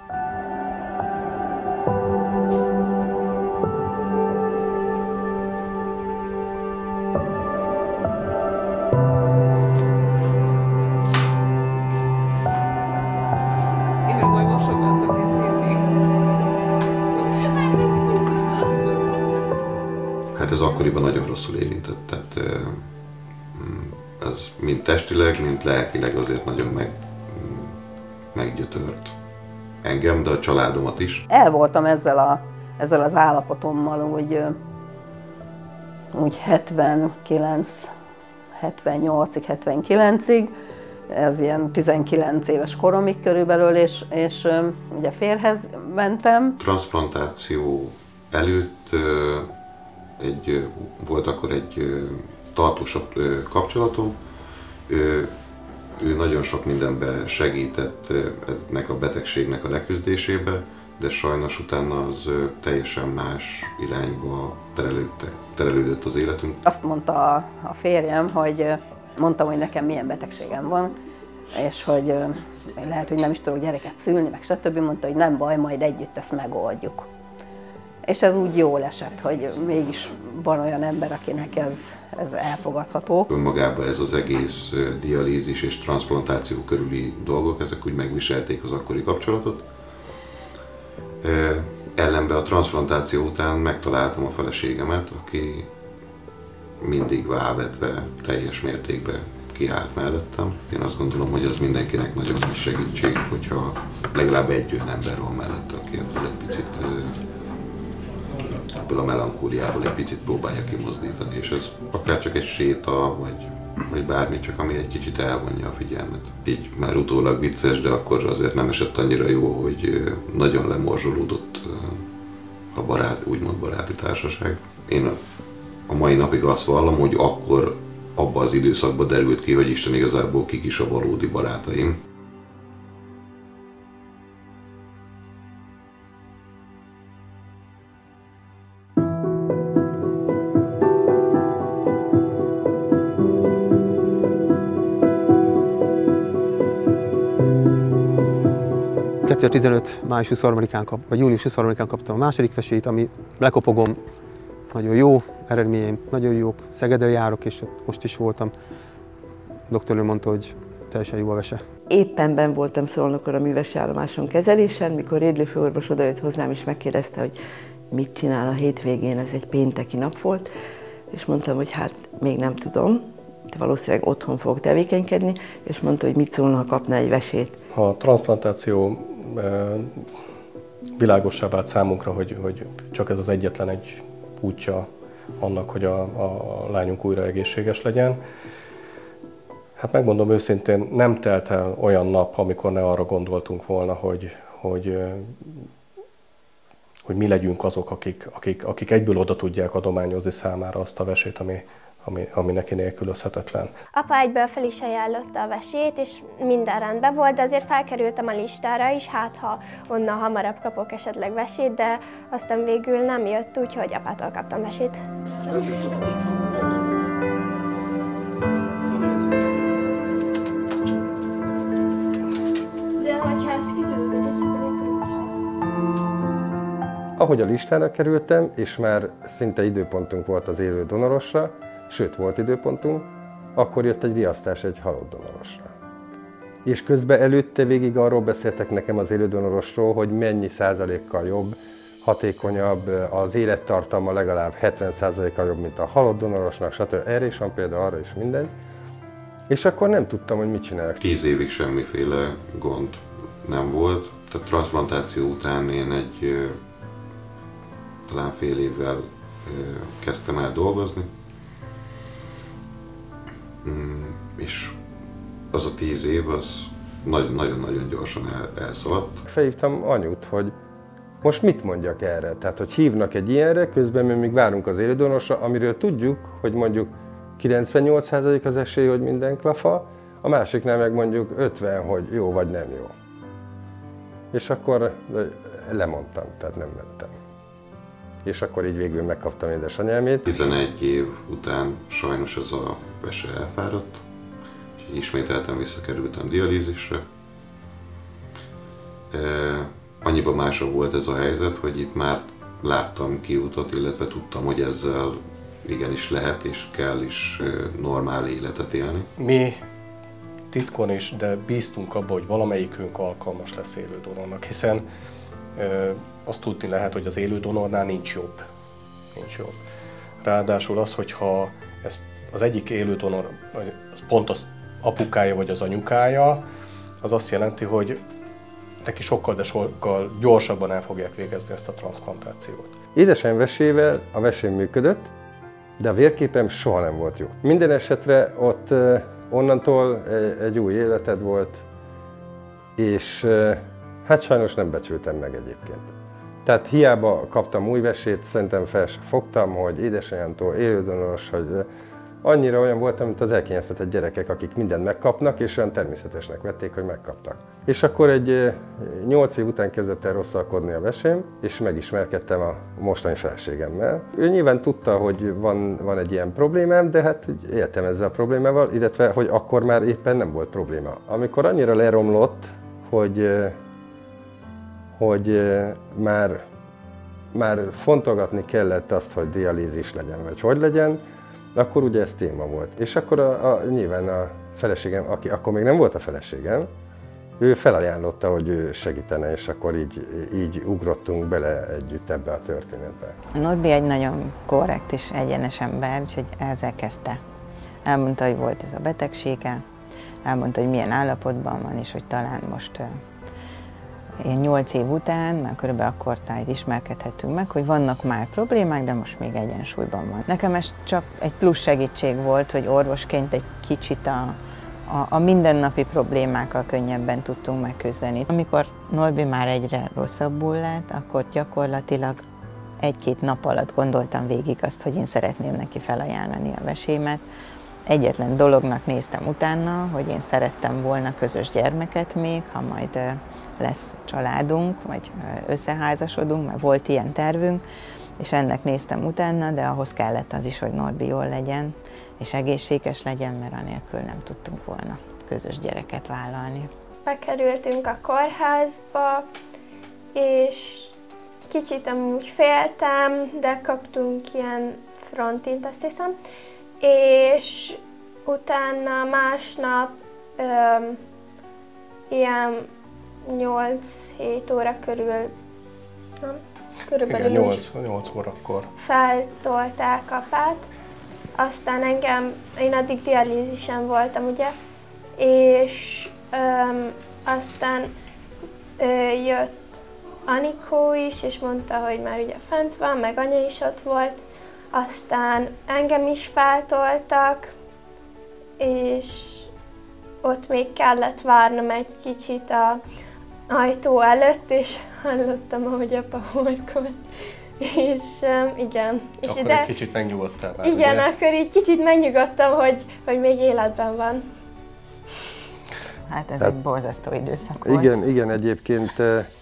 Speaker 9: Hát ez akkoriban nagyon rosszul érintett, tehát ez mind testileg, mind lelkileg azért nagyon meggyötört engem, de a családomat is.
Speaker 8: El voltam ezzel az állapotommal, úgy 79, 78-ig, 79-ig, ez ilyen 19 éves koromig körülbelül, és ugye férjhez mentem.
Speaker 9: Transzplantáció előtt volt akkor egy tartósabb kapcsolatom. Ő nagyon sok mindenben segített ennek a betegségnek a leküzdésébe, de sajnos utána az teljesen más irányba terelődött az életünk.
Speaker 8: Azt mondta a férjem, hogy mondtam, hogy nekem milyen betegségem van, és hogy lehet, hogy nem is tudok gyereket szülni, meg stb. Mondta, hogy nem baj, majd együtt ezt megoldjuk. És ez úgy jól esett, hogy mégis van olyan ember, akinek ez elfogadható.
Speaker 9: Önmagában ez az egész dialízis és transzplantáció körüli dolgok, ezek úgy megviselték az akkori kapcsolatot. Ellenben a transzplantáció után megtaláltam a feleségemet, aki mindig válvetve, teljes mértékben kiállt mellettem. Én azt gondolom, hogy az mindenkinek nagyon nagy segítség, hogyha legalább egy olyan ember van mellette, aki ebből egy picit ebből a melankóliából egy picit próbálja kimozdítani, és ez akár csak egy séta, vagy bármi, csak ami egy kicsit elvonja a figyelmet. Így már utólag vicces, de akkor azért nem esett annyira jó, hogy nagyon lemorzsolódott a úgymond baráti társaság. Én a mai napig azt vallom, hogy akkor abban az időszakban derült ki, hogy Isten igazából kik is a valódi barátaim.
Speaker 2: 2015. május 23-án vagy június 23-án kaptam a második vesét, ami lekopogom, nagyon jó eredményeim, nagyon jók, Szegedre járok, és most is voltam. A doktornő mondta, hogy teljesen jó a vese.
Speaker 1: Éppen benn voltam Szolnokon a műveseállomáson kezelésen, mikor Rédli főorvos odajött hozzám, és megkérdezte, hogy mit csinál a hétvégén, ez egy pénteki nap volt, és mondtam, hogy hát még nem tudom, de valószínűleg otthon fog tevékenykedni, és mondta, hogy mit szólna, ha kapna egy vesét.
Speaker 5: A transzplantáció világossá vált számunkra, hogy csak ez az egyetlen egy útja annak, hogy a lányunk újra egészséges legyen. Hát megmondom őszintén, nem telt el olyan nap, amikor ne arra gondoltunk volna, hogy mi legyünk azok, akik egyből oda tudják adományozni számára azt a vesét, ami neki nélkülözhetetlen.
Speaker 7: Apa egyből fel is ajánlotta a vesét, és minden rendben volt, de azért felkerültem a listára is, hát ha onnan hamarabb kapok esetleg vesét, de aztán végül nem jött, úgyhogy apától kaptam vesét.
Speaker 12: De hogyha ezt ki tudod egészíteni, akkor is.
Speaker 4: Ahogy a listára kerültem, és már szinte időpontunk volt az élő donorosra, sőt volt időpontunk, akkor jött egy riasztás egy halott donorosra. És közben előtte végig arról beszéltek nekem az élő donorosról, hogy mennyi százalékkal jobb, hatékonyabb, az élettartalma legalább 70%-kal jobb, mint a halott donorosnak, stb. Erre is van példa, arra is minden. És akkor nem tudtam, hogy mit csinálok.
Speaker 9: 10 évig semmiféle gond nem volt. Tehát transzplantáció után én talán fél évvel kezdtem el dolgozni. És az a 10 év, az nagyon-nagyon gyorsan elszaladt.
Speaker 4: Felhívtam anyut, hogy most mit mondjak erre? Tehát, hogy hívnak egy ilyenre, közben mi még várunk az élődonorsra, amiről tudjuk, hogy mondjuk 98% az esély, hogy minden klafa, a másiknál meg mondjuk 50, hogy jó vagy nem jó. És akkor lemondtam, tehát nem mentem. És akkor így végül megkaptam édesanyámét.
Speaker 9: 11 év után sajnos ez a vese elfáradt, és ismételten visszakerültem dialízisre. Annyiban másabb volt ez a helyzet, hogy itt már láttam kiutat, illetve tudtam, hogy ezzel igenis lehet és kell is normál életet élni.
Speaker 5: Mi titkon is, de bíztunk abba, hogy valamelyikünk alkalmas lesz élődonornak, hiszen azt tudni lehet, hogy az élődonornál nincs jobb. Ráadásul az, hogyha ez az egyik élődonor, az pont az apukája vagy az anyukája, az azt jelenti, hogy neki sokkal, de sokkal gyorsabban el fogják végezni ezt a transzplantációt.
Speaker 4: Édesanyám vesével a vesém működött, de a vérképem soha nem volt jó. Minden esetre ott onnantól egy új életed volt, és hát sajnos nem becsültem meg egyébként. Tehát hiába kaptam új vesét, szerintem fel sem fogtam, hogy édesanyámtól élődonoros, hogy annyira olyan voltam, mint az elkényeztetett gyerekek, akik mindent megkapnak, és olyan természetesnek vették, hogy megkaptak. És akkor egy 8 év után kezdett el rosszalkodni a vesém, és megismerkedtem a mostani feleségemmel. Ő nyilván tudta, hogy van egy ilyen problémám, de hát éltem ezzel a problémával, illetve hogy akkor már éppen nem volt probléma. Amikor annyira leromlott, hogy már fontolgatni kellett azt, hogy dialízis legyen, vagy hogy legyen, akkor ugye ez téma volt. És akkor nyilván a feleségem, aki akkor még nem volt a feleségem, ő felajánlotta, hogy ő segítene, és akkor így ugrottunk bele együtt ebbe a történetbe.
Speaker 13: Norbi egy nagyon korrekt és egyenes ember, úgyhogy ezzel kezdte. Elmondta, hogy volt ez a betegsége, elmondta, hogy milyen állapotban van, és hogy talán most ilyen 8 év után, már körülbelül akkortájt ismerkedhetünk meg, hogy vannak már problémák, de most még egyensúlyban van. Nekem ez csak egy plusz segítség volt, hogy orvosként egy kicsit a mindennapi problémákkal könnyebben tudtunk megküzdeni. Amikor Norbi már egyre rosszabbul lett, akkor gyakorlatilag 1-2 nap alatt gondoltam végig azt, hogy én szeretném neki felajánlani a vesémet. Egyetlen dolognak néztem utána, hogy én szerettem volna közös gyermeket még, ha majd lesz családunk, vagy összeházasodunk, mert volt ilyen tervünk, és ennek néztem utána, de ahhoz kellett az is, hogy Norbi jól legyen, és egészséges legyen, mert anélkül nem tudtunk volna közös gyereket vállalni.
Speaker 7: bekerültünk a kórházba, és kicsit amúgy féltem, de kaptunk ilyen frontint, azt hiszem, és utána másnap ilyen 8-7 óra körül, nem? Körülbelül
Speaker 5: igen, 8 órakor
Speaker 7: feltolták apát, aztán én addig dialízisen voltam, ugye, és aztán jött Anikó is, és mondta, hogy már ugye fent van, meg anya is ott volt, aztán engem is feltoltak, és ott még kellett várnom egy kicsit az ajtó előtt, és hallottam, ahogy apa horkolt. És igen. És
Speaker 5: akkor egy kicsit megnyugodtál már,
Speaker 7: igen,
Speaker 5: ugye?
Speaker 7: akkor így kicsit megnyugodtam, hogy még életben van.
Speaker 13: Hát ez egy borzasztó időszak volt.
Speaker 4: Igen, egyébként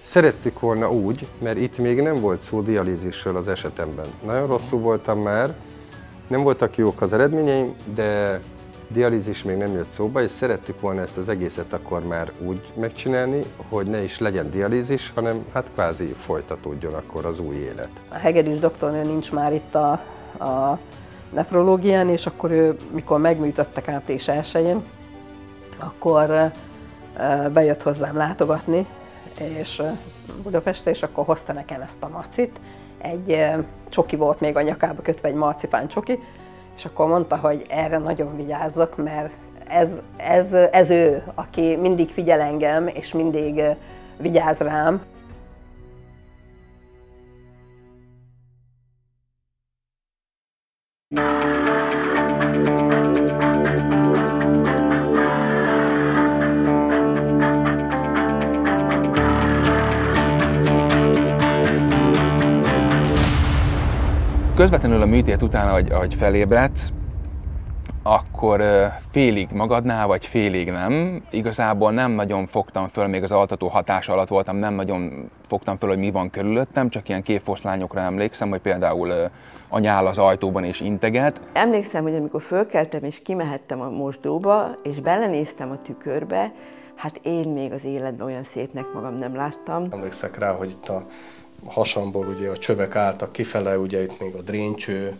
Speaker 4: szerettük volna úgy, mert itt még nem volt szó dialízisről az esetemben. Nagyon rosszul voltam már, nem voltak jók az eredményeim, de dialízis még nem jött szóba, és szerettük volna ezt az egészet akkor már úgy megcsinálni, hogy ne is legyen dialízis, hanem hát kvázi folytatódjon akkor az új élet.
Speaker 8: A hegedűs doktornő nincs már itt a nefrológián, és akkor ő, mikor megműtöttek április 1-én, akkor bejött hozzám látogatni, és Budapestre, és akkor hozta nekem ezt a macit. Egy csoki volt még a nyakába kötve, egy marcipán csoki, és akkor mondta, hogy erre nagyon vigyázzak, mert ez ő, aki mindig figyel engem, és mindig vigyáz rám.
Speaker 3: Közvetlenül a műtét után, ahogy felébredsz, akkor félig magadnál, vagy félig nem. Igazából nem nagyon fogtam föl, még az altató hatása alatt voltam, nem nagyon fogtam föl, hogy mi van körülöttem, csak ilyen képfoszlányokra emlékszem, hogy például anya áll az ajtóban és integet.
Speaker 1: Emlékszem, hogy amikor fölkeltem és kimehettem a mosdóba, és belenéztem a tükörbe, hát én még az életben olyan szépnek magam nem láttam.
Speaker 5: Emlékszek rá, hogy itt a hasamból ugye a csövek álltak kifele, ugye itt még a dréncső,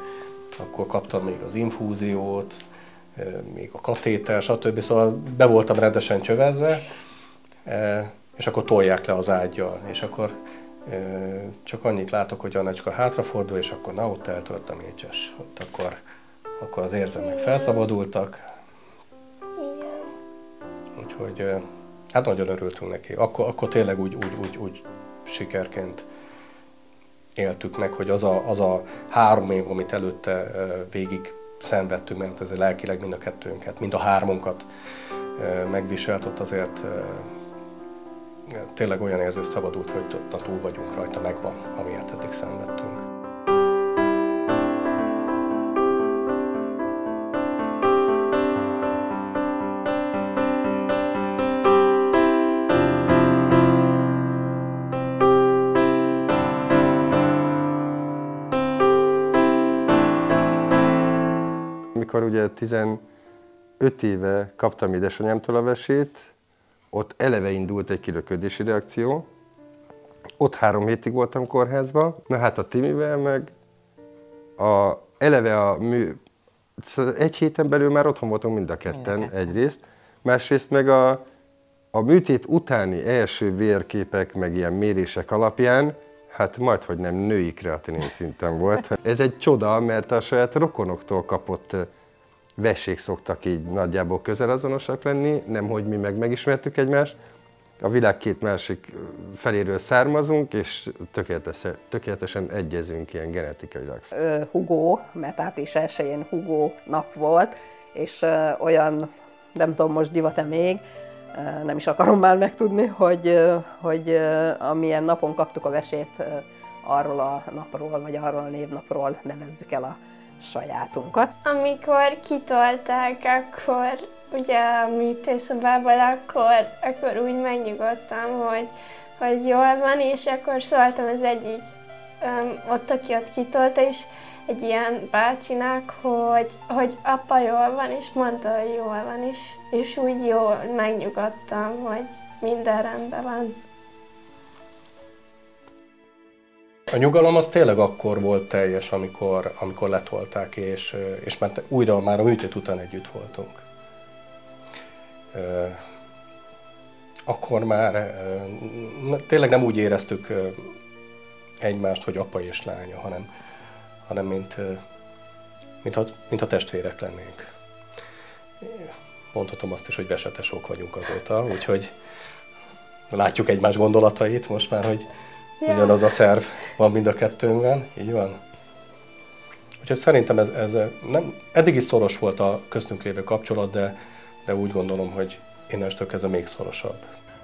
Speaker 5: akkor kaptam még az infúziót, még a katéter, stb. Szóval be voltam rendesen csövezve, és akkor tolják le az ággyal, és akkor csak annyit látok, hogy Annacska hátrafordul, és akkor na, ott eltölt a mécses. Ott akkor az érzelmek felszabadultak. Úgyhogy hát nagyon örültünk neki. Akkor tényleg úgy sikerként éltük meg, hogy az a 3 év, amit előtte végig szenvedtünk, mert ez lelkileg mind a kettőnket, mind a 3-unkat megviselt, ott azért tényleg olyan érzés szabadult, hogy túl vagyunk rajta, megvan, amiért eddig szenvedtünk.
Speaker 4: Amikor ugye 15 éve kaptam édesanyámtól a vesét, ott eleve indult egy kilöködési reakció. Ott 3 hétig voltam kórházban. Na hát a Timivel meg eleve egy héten belül már otthon voltunk mind a ketten egyrészt. Másrészt meg a műtét utáni első vérképek, meg ilyen mérések alapján, hát majdhogy nem női kreatinin szinten volt. Ez egy csoda, mert a saját rokonoktól kapott vesék szoktak így nagyjából közelazonosak lenni, nemhogy mi megismertük egymást. A világ 2 másik feléről származunk, és tökéletesen egyezünk ilyen genetikailag.
Speaker 8: Hugó, mert április 1-én Hugó nap volt, és olyan, nem tudom, most divat-e még, nem is akarom már megtudni, hogy amilyen napon kaptuk a vesét, arról a napról, vagy arról a névnapról nevezzük el a sajátunkat.
Speaker 7: Amikor kitolták, akkor ugye a műtőszobából, akkor úgy megnyugodtam, hogy jól van, és akkor szóltam az egyik, ott aki ott kitolta is, egy ilyen bácsinak, hogy apa jól van, és mondta, hogy jól van is. És úgy jól megnyugodtam, minden rendben van.
Speaker 5: A nyugalom az tényleg akkor volt teljes, amikor letolták, és mert újra már a műtét után együtt voltunk. Akkor már tényleg nem úgy éreztük egymást, hogy apa és lánya, hanem mintha testvérek lennénk. Mondhatom azt is, hogy vesetesok vagyunk azóta, úgyhogy látjuk egymás gondolatait most már, hogy ugyanaz a szerv van mind a kettőnkben, így van. Úgyhogy szerintem ez nem, eddig is szoros volt a köztünk lévő kapcsolat, de úgy gondolom, hogy innentől kezdve még szorosabb.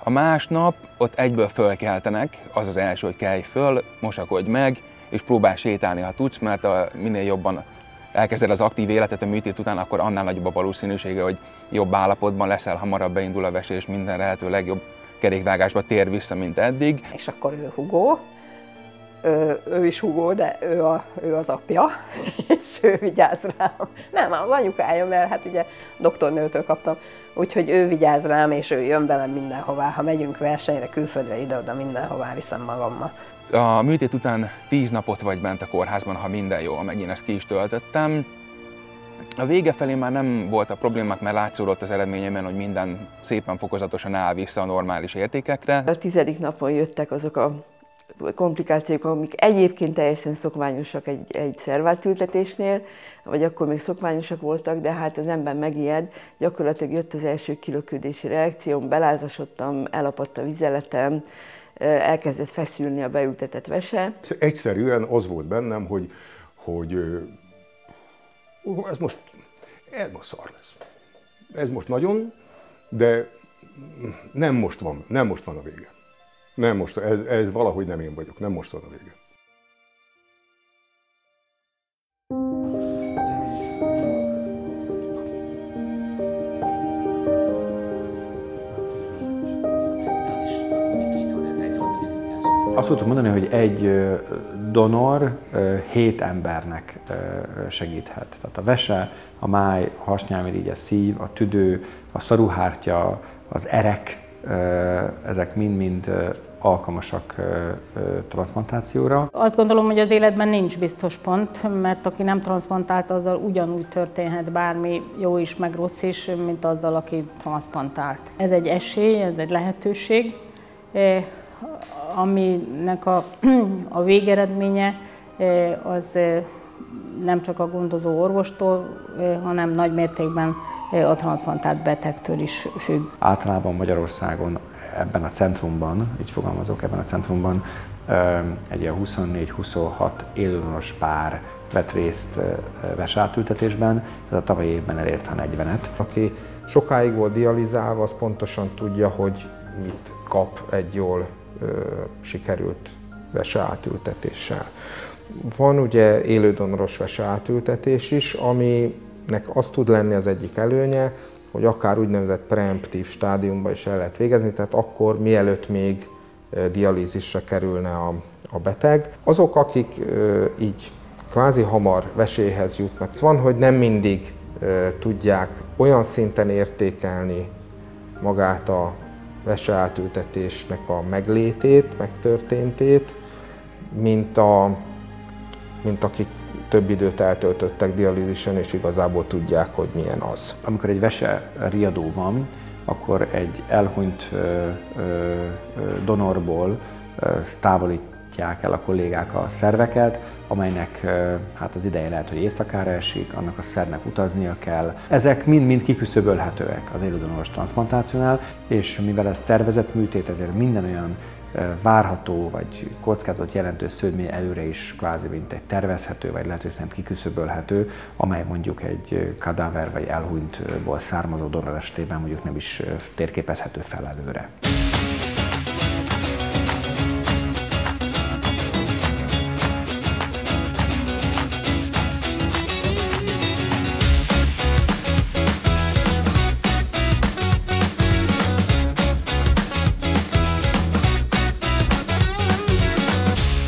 Speaker 3: A másnap ott egyből fölkeltenek, az az első, hogy kelj föl, mosakodj meg, és próbálj sétálni, ha tudsz, mert minél jobban elkezded az aktív életet a műtét után, akkor annál nagyobb a valószínűsége, hogy jobb állapotban leszel, hamarabb beindul a vesé, és minden lehető legjobb kerékvágásba tér vissza, mint eddig.
Speaker 8: És akkor ő Hugo, ő is Hugo, de ő az apja, és ő vigyáz rám. Nem, az anyukája, mert hát ugye doktornőtől kaptam, úgyhogy ő vigyáz rám, és ő jön velem mindenhová. Ha megyünk versenyre, külföldre, ide-oda, mindenhová viszem magammal.
Speaker 3: A műtét után 10 napot vagy bent a kórházban, ha minden jól megy, én ezt ki is töltöttem. A vége felé már nem voltak problémák, mert látszódott az eredményemben, hogy minden szépen fokozatosan áll vissza a normális értékekre.
Speaker 1: A 10. napon jöttek azok a komplikációk, amik egyébként teljesen szokványosak egy szervátültetésnél, vagy akkor még szokványosak voltak, de hát az ember megijed. Gyakorlatilag jött az első kilökődési reakcióm, belázasodtam, elapadt a vizeletem, elkezdett feszülni a beültetett vese.
Speaker 6: Egyszerűen az volt bennem, hogy ez most szar lesz. Ez most nagyon, de nem most van a vége. Nem most, ez valahogy nem én vagyok, nem most van a vége.
Speaker 11: Azt tudtuk mondani, hogy egy donor 7 embernek segíthet. Tehát a vese, a máj, a hasnyálmirigy, a szív, a tüdő, a szaruhártya, az erek, ezek mind-mind alkalmasak transzplantációra.
Speaker 14: Azt gondolom, hogy az életben nincs biztos pont, mert aki nem transzplantált, azzal ugyanúgy történhet bármi jó is, meg rossz is, mint azzal, aki transzplantált. Ez egy esély, ez egy lehetőség, aminek a végeredménye az nem csak a gondozó orvostól, hanem nagy mértékben a transzplantált betegtől is függ.
Speaker 11: Általában Magyarországon ebben a centrumban, így fogalmazok, ebben a centrumban egy ilyen 24-26 élődonoros pár vett részt veseátültetésben, ez a tavalyi évben elért a 40-et.
Speaker 15: Aki sokáig volt dializálva, az pontosan tudja, hogy mit kap egy jól sikerült veseátültetéssel. Van ugye élődonoros veseátültetés is, aminek az tud lenni az egyik előnye, hogy akár úgynevezett preemptív stádiumban is el lehet végezni, tehát akkor mielőtt még dialízisre kerülne a beteg. Azok, akik így kvázi hamar veséhez jutnak, van, hogy nem mindig tudják olyan szinten értékelni magát a veseátültetésnek a meglétét, megtörténtét, mint akik több időt eltöltöttek dialízisen, és igazából tudják, hogy milyen az.
Speaker 11: Amikor egy vese riadó van, akkor egy elhunyt donorból távolítják el a kollégák a szerveket, amelynek hát az ideje lehet, hogy éjszakára esik, annak a szervnek utaznia kell. Ezek mind-mind kiküszöbölhetőek az élődonoros transzplantációnál, és mivel ez tervezett műtét, ezért minden olyan várható vagy kockázatot jelentő sződmény előre is kvázi mint egy tervezhető vagy lehető szerint kiküszöbölhető, amely mondjuk egy kadáver vagy elhunytból származó donor esetében mondjuk nem is térképezhető fel előre.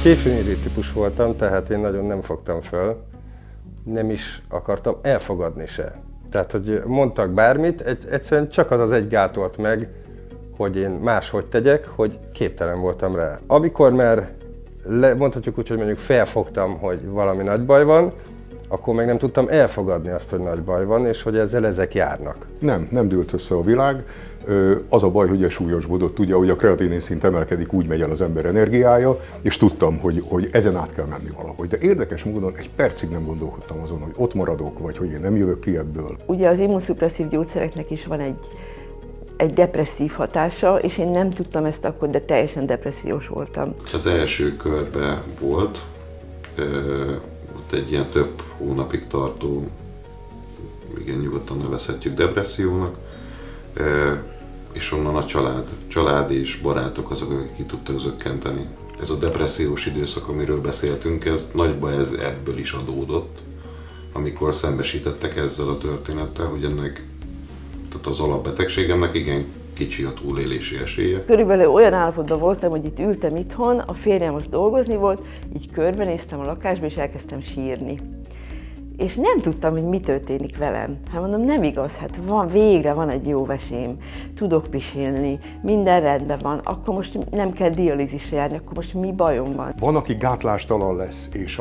Speaker 4: Későnyírű típus voltam, tehát én nagyon nem fogtam föl, nem is akartam elfogadni se. Tehát, hogy mondtak bármit, egyszerűen csak az egy gátolt meg, hogy én máshogy tegyek, hogy képtelen voltam rá. Amikor már mondhatjuk úgy, hogy mondjuk felfogtam, hogy valami nagy baj van, akkor meg nem tudtam elfogadni azt, hogy nagy baj van, és hogy ezzel ezek járnak.
Speaker 6: Nem dőlt össze a világ. Az a baj, hogy ez súlyosbodott. Ugye, ahogy a kreatinin szint emelkedik, úgy megy el az ember energiája, és tudtam, hogy ezen át kell menni valahogy. De érdekes módon egy percig nem gondolkodtam azon, hogy ott maradok, vagy hogy én nem jövök ki ebből.
Speaker 1: Ugye az immunszupresszív gyógyszereknek is van egy depresszív hatása, és én nem tudtam ezt akkor, de teljesen depressziós voltam.
Speaker 9: Az első körben volt, ott egy ilyen több hónapig tartó, igen, nyugodtan nevezhetjük depressziónak, és onnan a család és barátok azok, akik ki tudtak zökkenteni. Ez a depressziós időszak, amiről beszéltünk, ez nagyban ebből is adódott, amikor szembesítettek ezzel a történettel, hogy ennek, tehát az alapbetegségemnek igen kicsi a túlélési esélye.
Speaker 1: Körülbelül olyan állapotban voltam, hogy itt ültem itthon, a férjem most dolgozni volt, így körbenéztem a lakásba, és elkezdtem sírni. És nem tudtam, hogy mi történik velem. Hát mondom, nem igaz, hát végre van egy jó vesém, tudok pisilni, minden rendben van, akkor most nem kell dialízisre járni, akkor most mi bajom van?
Speaker 6: Van, aki gátlástalan lesz, és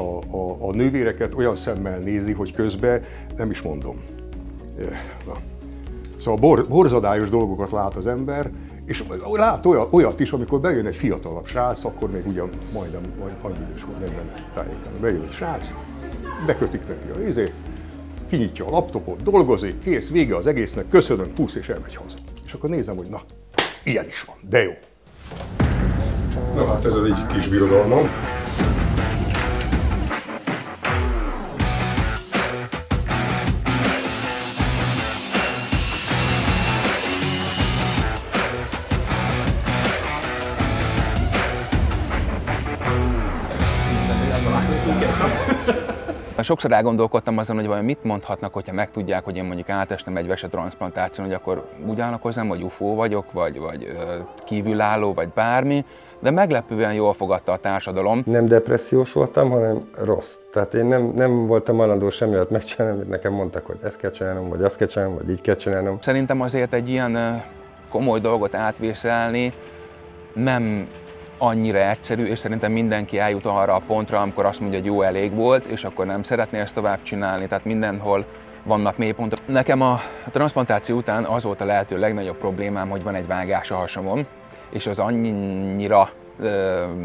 Speaker 6: a nővéreket olyan szemmel nézi, hogy közben nem is mondom. Na. Szóval borzadályos dolgokat lát az ember, és lát olyat is, amikor bejön egy fiatalabb srác, akkor még ugyan majdnem annyi idős volt, 40 tájéken. Bejön egy srác, bekötik neki a kinyitja a laptopot, dolgozik, kész, vége az egésznek, köszönöm, pusz, és elmegy haza. És akkor nézem, hogy na, ilyen is van, de jó. Na hát ez egy kis birodalmam.
Speaker 3: Sokszor elgondolkodtam azon, hogy vajon mit mondhatnak, hogyha megtudják, hogy én mondjuk átestem egy vesetranszplantáción, hogy akkor úgy állnak hozzám, hogy UFO vagyok, vagy kívülálló, vagy bármi, de meglepően jól fogadta a társadalom.
Speaker 4: Nem depressziós voltam, hanem rossz. Tehát én nem voltam malandó semmiatt megcsinálni, amit nekem mondtak, hogy ezt kell csinálnom, vagy azt kell csinálnom, vagy így kell csinálnom.
Speaker 3: Szerintem azért egy ilyen komoly dolgot átvészelni nem annyira egyszerű, és szerintem mindenki eljut arra a pontra, amikor azt mondja, hogy jó, elég volt, és akkor nem szeretné ezt tovább csinálni, tehát mindenhol vannak mélypontok. Nekem a transzplantáció után az volt a lehető legnagyobb problémám, hogy van egy vágás a hasamon, és az annyira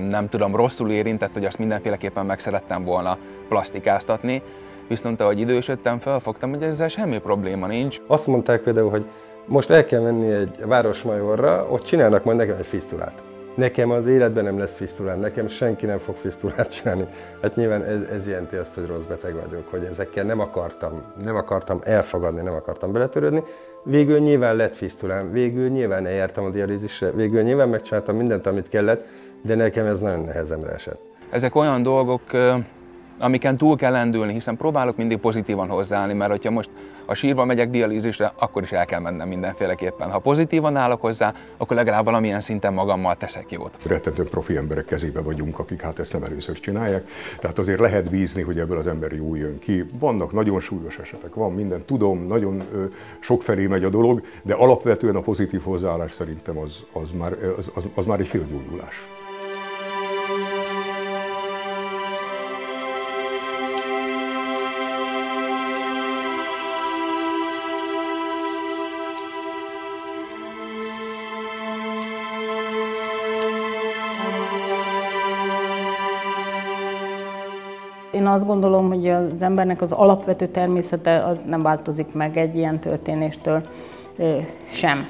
Speaker 3: nem tudom, rosszul érintett, hogy azt mindenféleképpen meg szerettem volna plastikáztatni, viszont ahogy idősödtem, felfogtam, hogy ezzel semmi probléma nincs.
Speaker 4: Azt mondták például, hogy most el kell menni egy Városmajorra, ott csinálnak majd nekem egy fisztulát. Nekem az életben nem lesz fisztulám, nekem senki nem fog fisztulát csinálni. Hát nyilván ez jelenti azt, hogy rossz beteg vagyok, hogy ezekkel nem akartam elfogadni, nem akartam beletörődni. Végül nyilván lett fisztulám, végül nyilván eljártam a dialízisre, végül nyilván megcsináltam mindent, amit kellett, de nekem ez nagyon nehezemre esett.
Speaker 3: Ezek olyan dolgok, amiken túl kell lendülni, hiszen próbálok mindig pozitívan hozzáállni, mert hogyha most a sírba megyek dialízisre, akkor is el kell mennem mindenféleképpen. Ha pozitívan állok hozzá, akkor legalább valamilyen szinten magammal teszek jót.
Speaker 6: Rettentően profi emberek kezébe vagyunk, akik hát ezt nem először csinálják, tehát azért lehet bízni, hogy ebből az ember jól jön ki. Vannak nagyon súlyos esetek, van minden, tudom, nagyon sokfelé megy a dolog, de alapvetően a pozitív hozzáállás szerintem az már egy félgyógyulás.
Speaker 14: Én azt gondolom, hogy az embernek az alapvető természete az nem változik meg egy ilyen történéstől sem.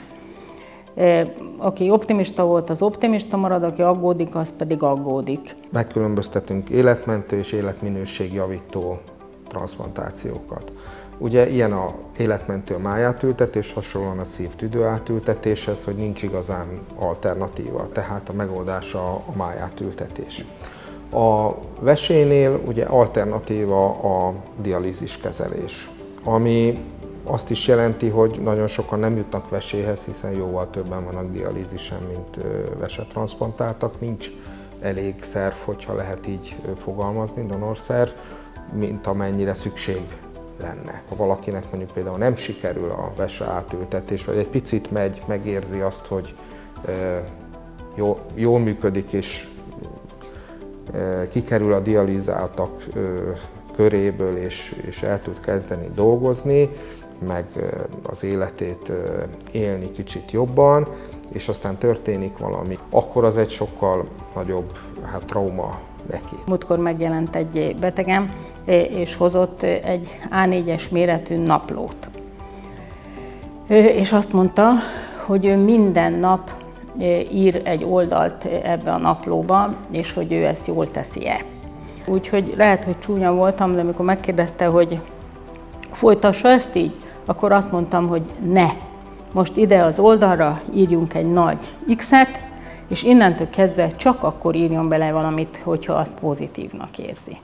Speaker 14: Aki optimista volt, az optimista marad, aki aggódik, az pedig aggódik.
Speaker 15: Megkülönböztetünk életmentő és életminőségjavító transzplantációkat. Ugye ilyen az életmentő a májátültetés, hasonlóan a szív-tüdő átültetéshez, hogy nincs igazán alternatíva, tehát a megoldása a májátültetés. A vesénél ugye alternatíva a dialízis kezelés, ami azt is jelenti, hogy nagyon sokan nem jutnak veséhez, hiszen jóval többen vannak dialízisen, mint vesetranszplantáltak. Nincs elég szerv, hogyha lehet így fogalmazni, donorszerv, mint amennyire szükség lenne. Ha valakinek mondjuk például nem sikerül a veseátültetés, vagy egy picit megérzi azt, hogy jól működik, és kikerül a dializáltak köréből, és el tud kezdeni dolgozni, meg az életét élni kicsit jobban, és aztán történik valami, akkor az egy sokkal nagyobb trauma neki.
Speaker 14: Múltkor megjelent egy betegem, és hozott egy A4-es méretű naplót. És azt mondta, hogy ő minden nap ír egy oldalt ebbe a naplóba, és hogy ő ezt jól teszi-e. Úgyhogy lehet, hogy csúnya voltam, de amikor megkérdezte, hogy folytassa ezt így, akkor azt mondtam, hogy ne. Most ide az oldalra írjunk egy nagy X-et, és innentől kezdve csak akkor írjon bele valamit, hogyha azt pozitívnak érzi.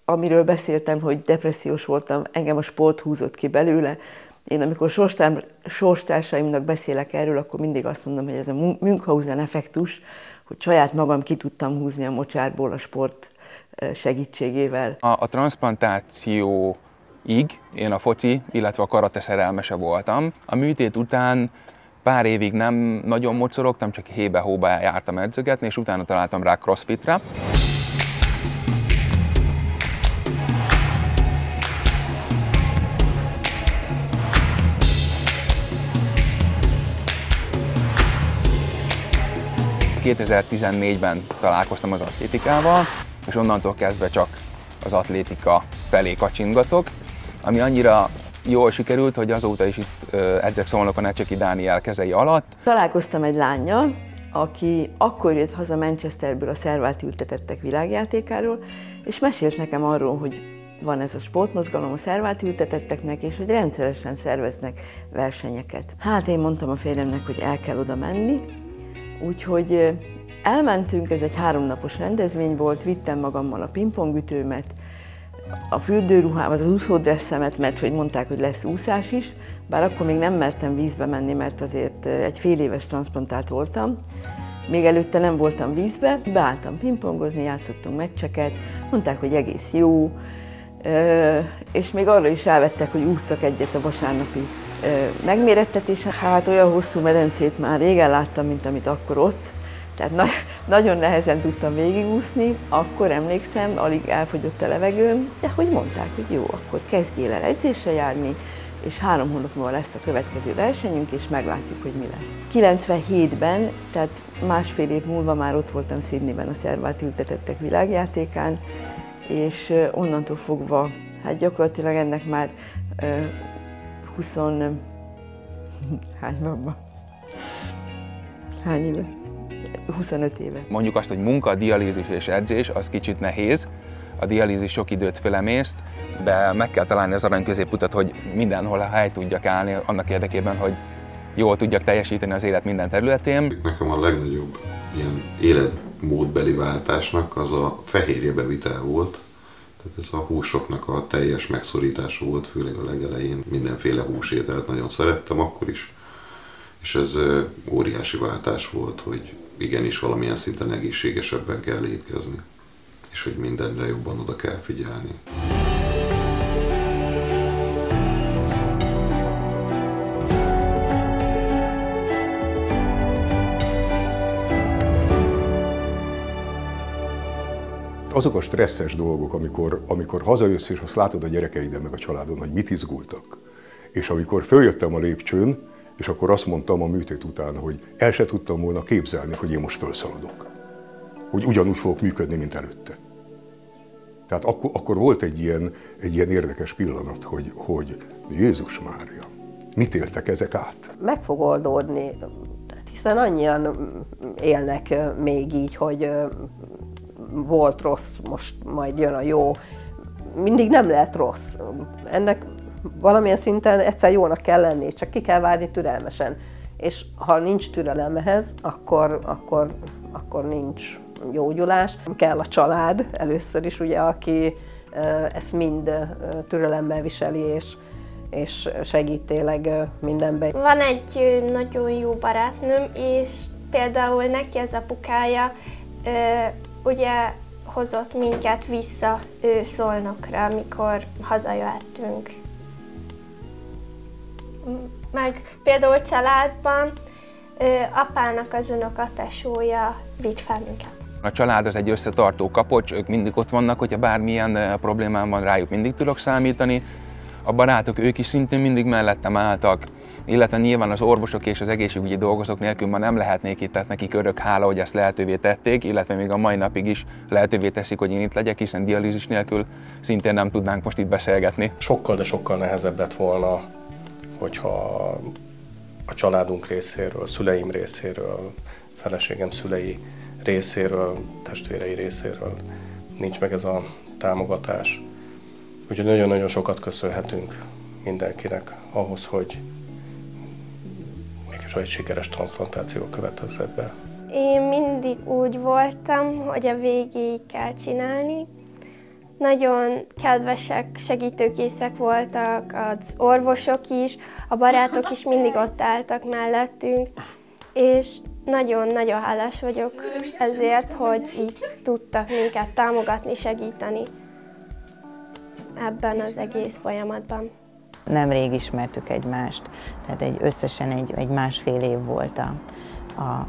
Speaker 1: Amiről beszéltem, hogy depressziós voltam, engem a sport húzott ki belőle. Én amikor sorstársaimnak beszélek erről, akkor mindig azt mondom, hogy ez a Münchhausen effektus, hogy saját magam ki tudtam húzni a mocsárból a sport segítségével.
Speaker 3: A transzplantációig én a foci, illetve a karate szerelmese voltam. A műtét után pár évig nem nagyon mocorogtam, csak hébe-hóba jártam edzőgetni, és utána találtam rá crossfitre. ...2014-ben találkoztam az atlétikával, és onnantól kezdve csak az atlétika felé kacsingatok, ami annyira jól sikerült, hogy azóta is itt edzek Szolnokon Ecseki Dániel kezei alatt.
Speaker 1: Találkoztam egy lánnyal, aki akkor jött haza Manchesterből a szerváltültetettek világjátékáról, és mesélt nekem arról, hogy van ez a sportmozgalom a szerváltültetetteknek, és hogy rendszeresen szerveznek versenyeket. Hát én mondtam a férjemnek, hogy el kell oda menni, úgyhogy elmentünk, ez egy 3 napos rendezvény volt, vittem magammal a pingpongütőmet, a fürdőruhámat, az úszódresszemet, mert hogy mondták, hogy lesz úszás is, bár akkor még nem mertem vízbe menni, mert azért egy fél éves transzplantált voltam. Még előtte nem voltam vízbe, beálltam pingpongozni, játszottunk meccseket, mondták, hogy egész jó, és még arra is rávettek, hogy ússzak egyet a vasárnapi megmérettetésen. Hát olyan hosszú medencét már régen láttam, mint amit akkor ott, tehát nagyon nehezen tudtam végigúszni, akkor emlékszem, alig elfogyott a levegőm, de hogy mondták, hogy jó, akkor kezdjél el edzésre járni, és 3 hónap múlva lesz a következő versenyünk, és meglátjuk, hogy mi lesz. 97-ben, tehát másfél év múlva már ott voltam Sydneyben a szerváltültetettek világjátékán, és onnantól fogva, hát gyakorlatilag ennek már 20... Hány éve? 25 éve.
Speaker 3: Mondjuk azt, hogy munka, dialízis és edzés, az kicsit nehéz. A dialízis sok időt fölemészt, de meg kell találni az arany középutat, hogy mindenhol a hely tudjak állni annak érdekében, hogy jól tudjak teljesíteni az élet minden területén.
Speaker 9: Nekem a legnagyobb ilyen életmódbeli váltásnak az a fehérje bevitel volt. Tehát ez a húsoknak a teljes megszorítása volt, főleg a legelején. Mindenféle húsételt nagyon szerettem akkor is, és ez óriási váltás volt, hogy igenis valamilyen szinten egészségesebben kell étkezni, és hogy mindenre jobban oda kell figyelni.
Speaker 6: Azok a stresszes dolgok, amikor hazajössz, és azt látod a gyerekeiden meg a családon, hogy mit izgultak. És amikor följöttem a lépcsőn, és akkor azt mondtam a műtét után, hogy el se tudtam volna képzelni, hogy én most fölszaladok. Hogy ugyanúgy fogok működni, mint előtte. Tehát akkor volt egy ilyen érdekes pillanat, hogy Jézus Mária, mit éltek ezek át?
Speaker 8: Meg fog oldódni, Hiszen annyian élnek még így, hogy volt rossz, most majd jön a jó. Mindig nem lehet rossz. Ennek valamilyen szinten egyszer jónak kell lenni, csak ki kell várni türelmesen. És ha nincs türelem ehhez, akkor nincs gyógyulás. Kell a család először is, ugye, aki ezt mind türelemmel viseli, és segít tényleg mindenben.
Speaker 7: Van egy nagyon jó barátnőm, és például neki az apukája ugye hozott minket vissza Szolnokra, amikor hazajöttünk. Meg például családban apának az unokatesója vitt fel minket.
Speaker 3: A család az egy összetartó kapocs, ők mindig ott vannak, hogyha bármilyen problémám van, rájuk mindig tudok számítani. A barátok, ők is szintén mindig mellettem álltak, illetve nyilván az orvosok és az egészségügyi dolgozók nélkül ma nem lehetnék itt, tehát nekik örök hála, hogy ezt lehetővé tették, illetve még a mai napig is lehetővé teszik, hogy én itt legyek, hiszen dialízis nélkül szintén nem tudnánk most itt beszélgetni.
Speaker 5: Sokkal, de sokkal nehezebb lett volna, hogyha a családunk részéről, szüleim részéről, feleségem szülei részéről, testvérei részéről nincs meg ez a támogatás. Úgyhogy nagyon-nagyon sokat köszönhetünk mindenkinek ahhoz, hogy mégis egy sikeres transzplantáció következett be.
Speaker 7: Én mindig úgy voltam, hogy a végéig kell csinálni. Nagyon kedvesek, segítőkészek voltak az orvosok is, a barátok is mindig ott álltak mellettünk, és nagyon-nagyon hálás vagyok ezért, hogy így tudtak minket támogatni, segíteni ebben az egész folyamatban.
Speaker 13: Nemrég ismertük egymást, tehát összesen egy másfél év volt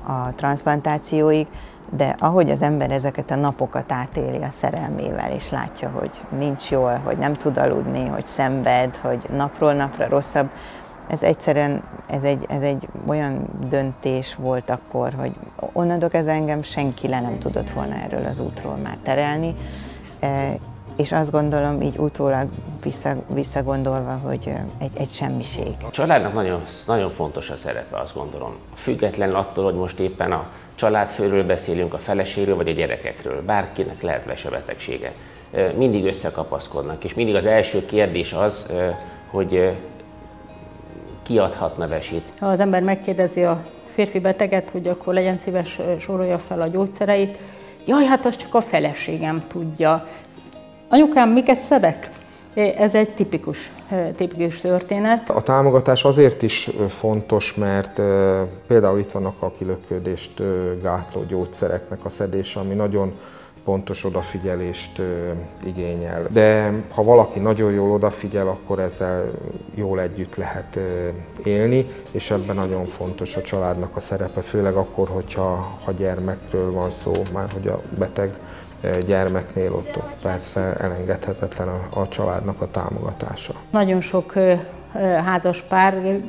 Speaker 13: a transzplantációig, de ahogy az ember ezeket a napokat átéli a szerelmével, és látja, hogy nincs jól, hogy nem tud aludni, hogy szenved, hogy napról napra rosszabb, ez egyszerűen ez egy olyan döntés volt akkor, hogy onnantól kezdve engem senki le nem tudott volna erről az útról már terelni, és azt gondolom, így utólag visszagondolva, hogy egy semmiség.
Speaker 10: A családnak nagyon, nagyon fontos a szerepe, azt gondolom. Független attól, hogy most éppen a családfőről beszélünk, a feleségről vagy a gyerekekről. Bárkinek lehet vesebetegsége. Mindig összekapaszkodnak, és mindig az első kérdés az, hogy ki adhatna vesét.
Speaker 14: Ha az ember megkérdezi a férfi beteget, hogy akkor legyen szíves, sorolja fel a gyógyszereit, jaj, hát azt csak a feleségem tudja. Anyukám, miket szedek? Ez egy tipikus történet.
Speaker 15: A támogatás azért is fontos, mert például itt vannak a kilöködést gátló gyógyszereknek a szedése, ami nagyon pontos odafigyelést igényel. De ha valaki nagyon jól odafigyel, akkor ezzel jól együtt lehet élni, és ebben nagyon fontos a családnak a szerepe, főleg akkor, hogyha gyermekről van szó, már hogy a beteg gyermeknél ott persze elengedhetetlen a családnak a támogatása.
Speaker 14: Nagyon sok házas pár,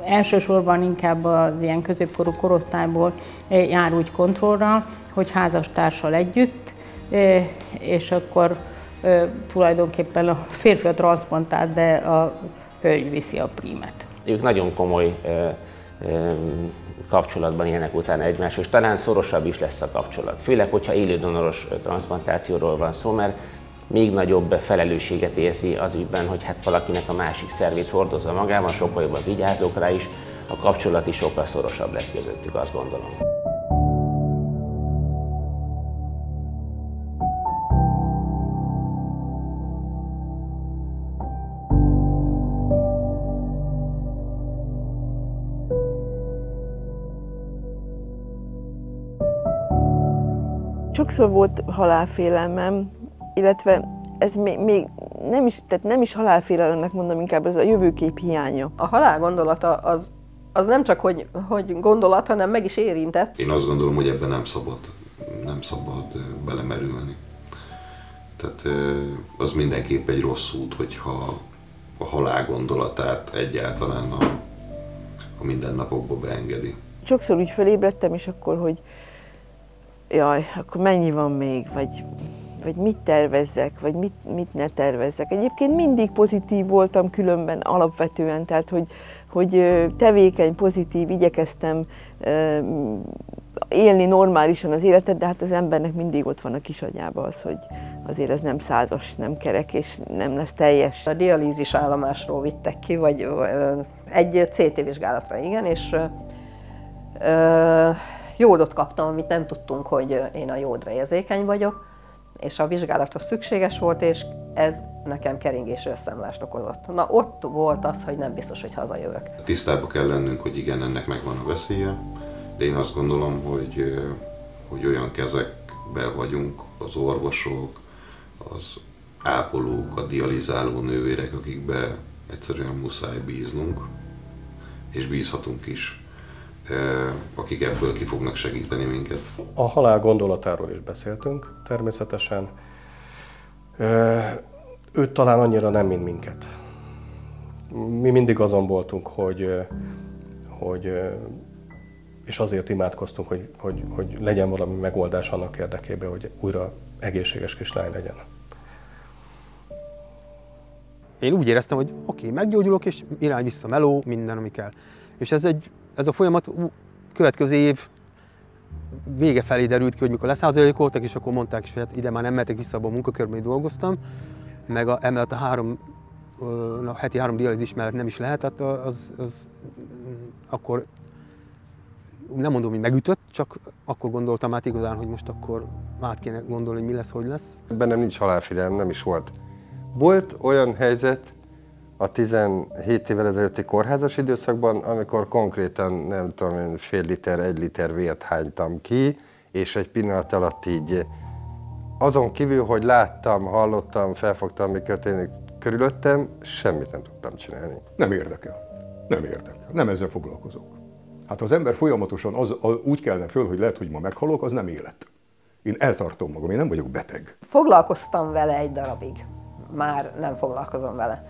Speaker 14: elsősorban inkább az ilyen középkorú korosztályból jár úgy kontrollra, hogy házastársal együtt, és akkor tulajdonképpen a férfi a transzplantált, de a hölgy viszi a prímet.
Speaker 10: Ők nagyon komoly kapcsolatban élnek utána egymáshoz, és talán szorosabb is lesz a kapcsolat. Főleg, hogyha élődonoros transzplantációról van szó, mert még nagyobb felelősséget érzi az ügyben, hogy hát valakinek a másik szervét hordozza magában, sokkal jobban vigyázok rá is, a kapcsolat is sokkal szorosabb lesz közöttük, azt gondolom.
Speaker 1: Sokszor volt halálfélelmem, illetve ez még nem is halálfélelemnek mondom, inkább ez a jövőkép hiánya.
Speaker 8: A halál gondolata az nem csak, hogy gondolat, hanem meg is érintett.
Speaker 9: Én azt gondolom, hogy ebben nem szabad belemerülni. Tehát az mindenképp egy rossz út, hogyha a halál gondolatát egyáltalán a mindennapokba beengedi.
Speaker 1: Sokszor úgy felébredtem, és akkor, hogy jaj, akkor mennyi van még, vagy vagy mit tervezzek, vagy mit ne tervezzek. Egyébként mindig pozitív voltam különben alapvetően, tehát hogy tevékeny, pozitív, igyekeztem élni normálisan az életet, de hát az embernek mindig ott van a kis agyában az, hogy azért ez nem százas, nem kerek, és nem lesz teljes.
Speaker 8: A dialízis állomásról vittek ki, vagy egy CT vizsgálatra, igen, és jódot kaptam, amit nem tudtunk, hogy én a jódra érzékeny vagyok, és a vizsgálathoz szükséges volt, és ez nekem keringésű összeomlást okozott. Na ott volt az, hogy nem biztos, hogy hazajövök.
Speaker 9: Tisztában kell lennünk, hogy igen, ennek megvan a veszélye, de én azt gondolom, hogy olyan kezekben vagyunk, az orvosok, az ápolók, a dializáló nővérek, akikbe egyszerűen muszáj bíznunk, és bízhatunk is, akik ebből ki fognak segíteni minket.
Speaker 5: A halál gondolatáról is beszéltünk természetesen. Őt talán annyira nem, mint minket. Mi mindig azon voltunk, hogy és azért imádkoztunk, hogy legyen valami megoldás annak érdekében, hogy újra egészséges kislány legyen.
Speaker 2: Én úgy éreztem, hogy oké, meggyógyulok, és irány vissza meló, minden, ami kell. És ez a folyamat következő év vége felé derült ki, hogy mikor leszázalékoltak, és akkor mondták is, hogy hát ide már nem mehetek vissza abba a munkakörbe, hogy dolgoztam, meg emellett a heti 3 dialízis mellett nem is lehet, tehát akkor nem mondom, hogy megütött, csak akkor gondoltam át igazán, hogy most akkor át kéne gondolni, hogy mi lesz, hogy lesz.
Speaker 4: Bennem nincs halálfélelem, nem is volt. Volt olyan helyzet a 17 évvel ezelőtti kórházas időszakban, amikor konkrétan, nem tudom én, fél liter, 1 liter vért hánytam ki, és egy pillanat alatt így azon kívül, hogy láttam, hallottam, felfogtam, mi történik körülöttem, semmit nem tudtam csinálni.
Speaker 6: Nem érdekel. Nem érdekel. Nem ezzel foglalkozok. Hát az ember folyamatosan úgy kelne föl, hogy lehet, hogy ma meghalok, az nem élet. Én eltartom magam, én nem vagyok beteg.
Speaker 8: Foglalkoztam vele egy darabig. Már nem foglalkozom vele.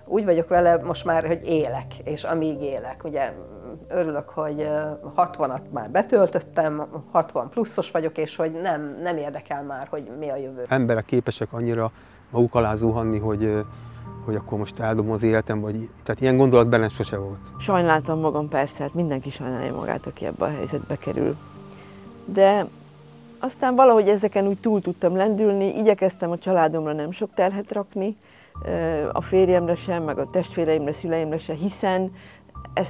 Speaker 8: Úgy vagyok vele most már, hogy élek, és amíg élek. Ugye örülök, hogy 60-at már betöltöttem, 60 pluszos vagyok, és hogy nem érdekel már, hogy mi a jövő.
Speaker 2: Emberek képesek annyira maguk alá zuhanni, hogy akkor most eldobom az életem, vagy tehát ilyen gondolat bennem sose volt.
Speaker 1: Sajnáltam magam persze, hát mindenki sajnálja magát, aki ebbe a helyzetbe kerül. De aztán valahogy ezeken úgy túl tudtam lendülni, igyekeztem a családomra nem sok terhet rakni, a férjemre sem, meg a testvéreimre, szüleimre sem, hiszen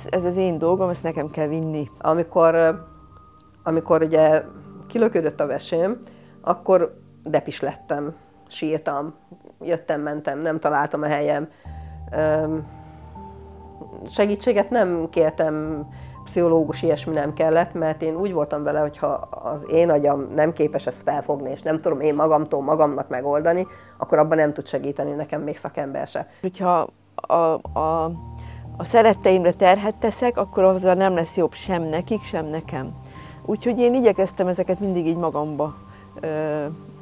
Speaker 1: ez az én dolgom, ezt nekem kell vinni.
Speaker 8: Amikor ugye kilöködött a vesém, akkor depis lettem, sírtam, jöttem, mentem, nem találtam a helyem. Segítséget nem kértem, pszichológus, ilyesmi nem kellett, mert én úgy voltam vele, hogy ha az én agyam nem képes ezt felfogni, és nem tudom én magamnak megoldani, akkor abban nem tud segíteni nekem még szakember se.
Speaker 1: Hogyha a szeretteimre terhet teszek, akkor azzal nem lesz jobb sem nekik, sem nekem. Úgyhogy én igyekeztem ezeket mindig így magamba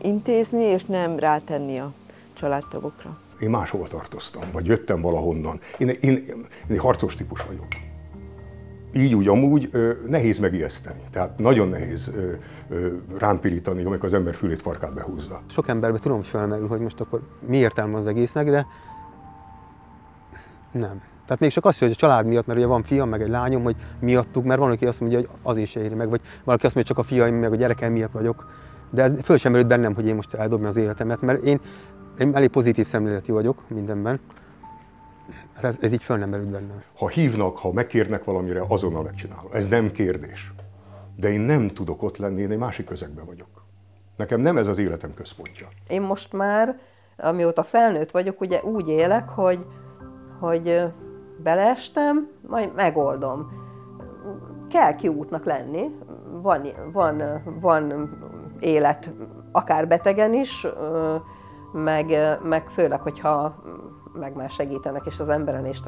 Speaker 1: intézni, és nem rátenni a családtagokra.
Speaker 6: Én máshova tartoztam, vagy jöttem valahonnan. Én harcos típus vagyok. Így úgy amúgy nehéz megijeszteni. Tehát nagyon nehéz rám pirítani, amikor az ember fülét, farkát behúzza.
Speaker 2: Sok emberben tudom, hogy felmerül, hogy most akkor mi értelme az egésznek, de nem. Tehát még csak az, hogy a család miatt, mert ugye van fiam, meg egy lányom, hogy miattuk, mert van, aki azt mondja, hogy azért se éri meg, vagy valaki azt mondja, csak a fiaim, meg a gyerekeim miatt vagyok. De ez föl sem merült bennem, hogy én most eldobjam az életemet, mert én elég pozitív szemléletű vagyok mindenben. Hát ez így föl nem merült bennem.
Speaker 6: Ha hívnak, ha megkérnek valamire, azonnal megcsinálom. Ez nem kérdés. De én nem tudok ott lenni, én egy másik közegben vagyok. Nekem nem ez az életem központja.
Speaker 8: Én most már, amióta felnőtt vagyok, ugye úgy élek, hogy beleestem, majd megoldom. Kell kiútnak lenni, van élet, akár betegen is, meg főleg, hogyha meg már segítenek, és az emberen is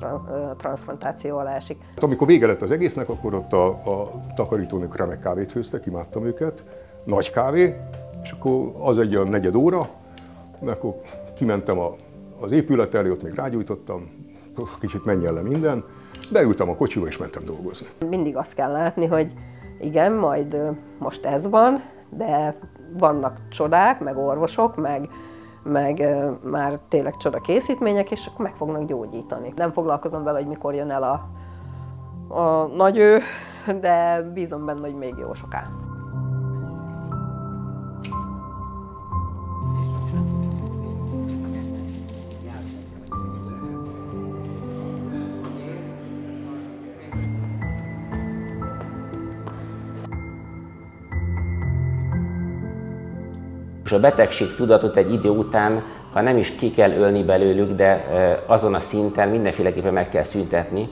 Speaker 8: transzplantáció alá esik.
Speaker 6: Amikor vége lett az egésznek, akkor ott a takarítónők remek kávét főztek, imádtam őket, nagy kávé, és akkor az egy olyan 4 óra, akkor kimentem az épület elé, ott még rágyújtottam, kicsit menjen le minden, beültem a kocsiba és mentem dolgozni.
Speaker 8: Mindig azt kell látni, hogy igen, majd most ez van, de vannak csodák, meg orvosok, meg már tényleg csoda készítmények, és akkor meg fognak gyógyítani. Nem foglalkozom vele, hogy mikor jön el a nagy ő, de bízom benne, hogy még jó soká.
Speaker 10: És a betegség tudatot egy idő után, ha nem is ki kell ölni belőlük, de azon a szinten mindenféleképpen meg kell szüntetni,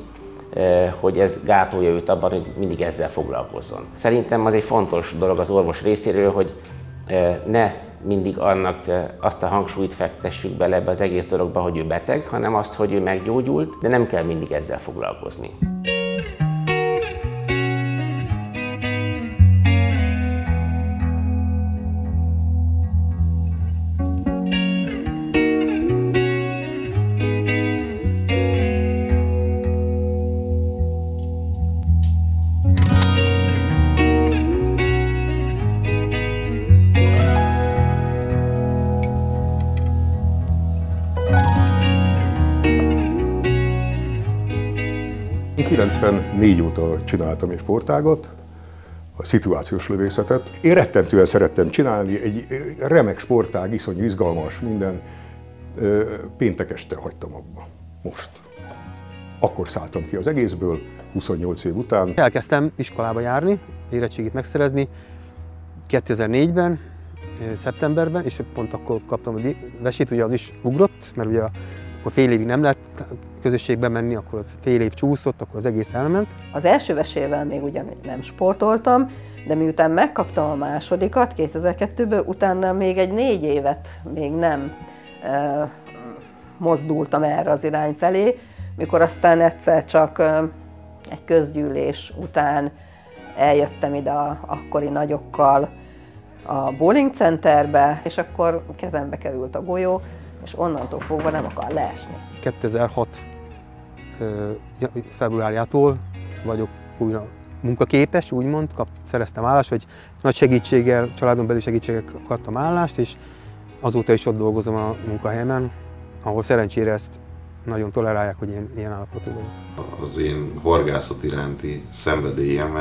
Speaker 10: hogy ez gátolja őt abban, hogy mindig ezzel foglalkozzon. Szerintem az egy fontos dolog az orvos részéről, hogy ne mindig annak azt a hangsúlyt fektessük bele ebbe az egész dologba, hogy ő beteg, hanem azt, hogy ő meggyógyult, de nem kell mindig ezzel foglalkozni.
Speaker 6: Én 94 óta csináltam egy sportágat, a szituációs lövészetet. Én rettentően szerettem csinálni, egy remek sportág, iszonyú izgalmas, minden. Péntek este hagytam abba. Most. Akkor szálltam ki az egészből, 28 év után.
Speaker 2: Elkezdtem iskolába járni, érettségit megszerezni 2004-ben, szeptemberben, és pont akkor kaptam a vesét, ugye az is ugrott, mert ugye akkor fél évig nem lett közösségbe menni, akkor az fél év csúszott, akkor az egész elment.
Speaker 8: Az első vesével még ugyan nem sportoltam, de miután megkaptam a másodikat 2002-ből, utána még egy 4 évet még nem mozdultam erre az irány felé, mikor aztán egyszer csak egy közgyűlés után eljöttem ide akkori nagyokkal a bowling centerbe, és akkor kezembe került a golyó, és onnantól fogva nem akar leesni.
Speaker 2: 2006 februárjától vagyok újra munkaképes, úgymond, szereztem állást, hogy nagy segítséggel, családon belül segítséggel kaptam állást, és azóta is ott dolgozom a munkahelyemen, ahol szerencsére ezt nagyon tolerálják, hogy én ilyen állapotú vagyok.
Speaker 9: Az én horgászat iránti szenvedélyem,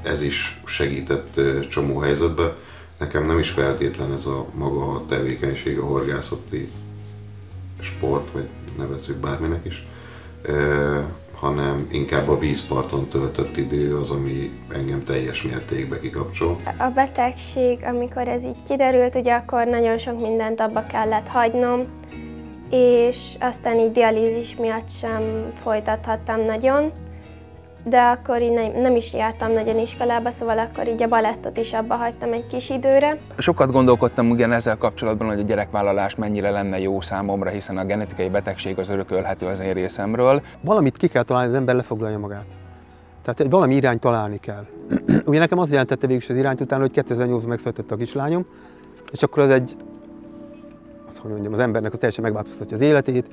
Speaker 9: ez is segített csomó helyzetben. Nekem nem is feltétlen ez a maga tevékenység, a horgászati sport, vagy nevezzük bárminek is, hanem inkább a vízparton töltött idő az, ami engem teljes mértékben kikapcsol.
Speaker 7: A betegség, amikor ez így kiderült, ugye akkor nagyon sok mindent abba kellett hagynom, és aztán így dialízis miatt sem folytathattam nagyon, de akkor így nem is jártam nagyon iskolába, szóval akkor így a balettot is abba hagytam egy kis időre.
Speaker 3: Sokat gondolkodtam ugyan ezzel kapcsolatban, hogy a gyerekvállalás mennyire lenne jó számomra, hiszen a genetikai betegség az örökölhető az én részemről.
Speaker 2: Valamit ki kell találni, az ember lefoglalja magát. Tehát valami irányt találni kell. Ugye nekem az jelentette végül is az irányt után, hogy 2008-ban megszületett a kislányom, és akkor az egy, hogy mondjam, az embernek az teljesen megváltoztatja az életét,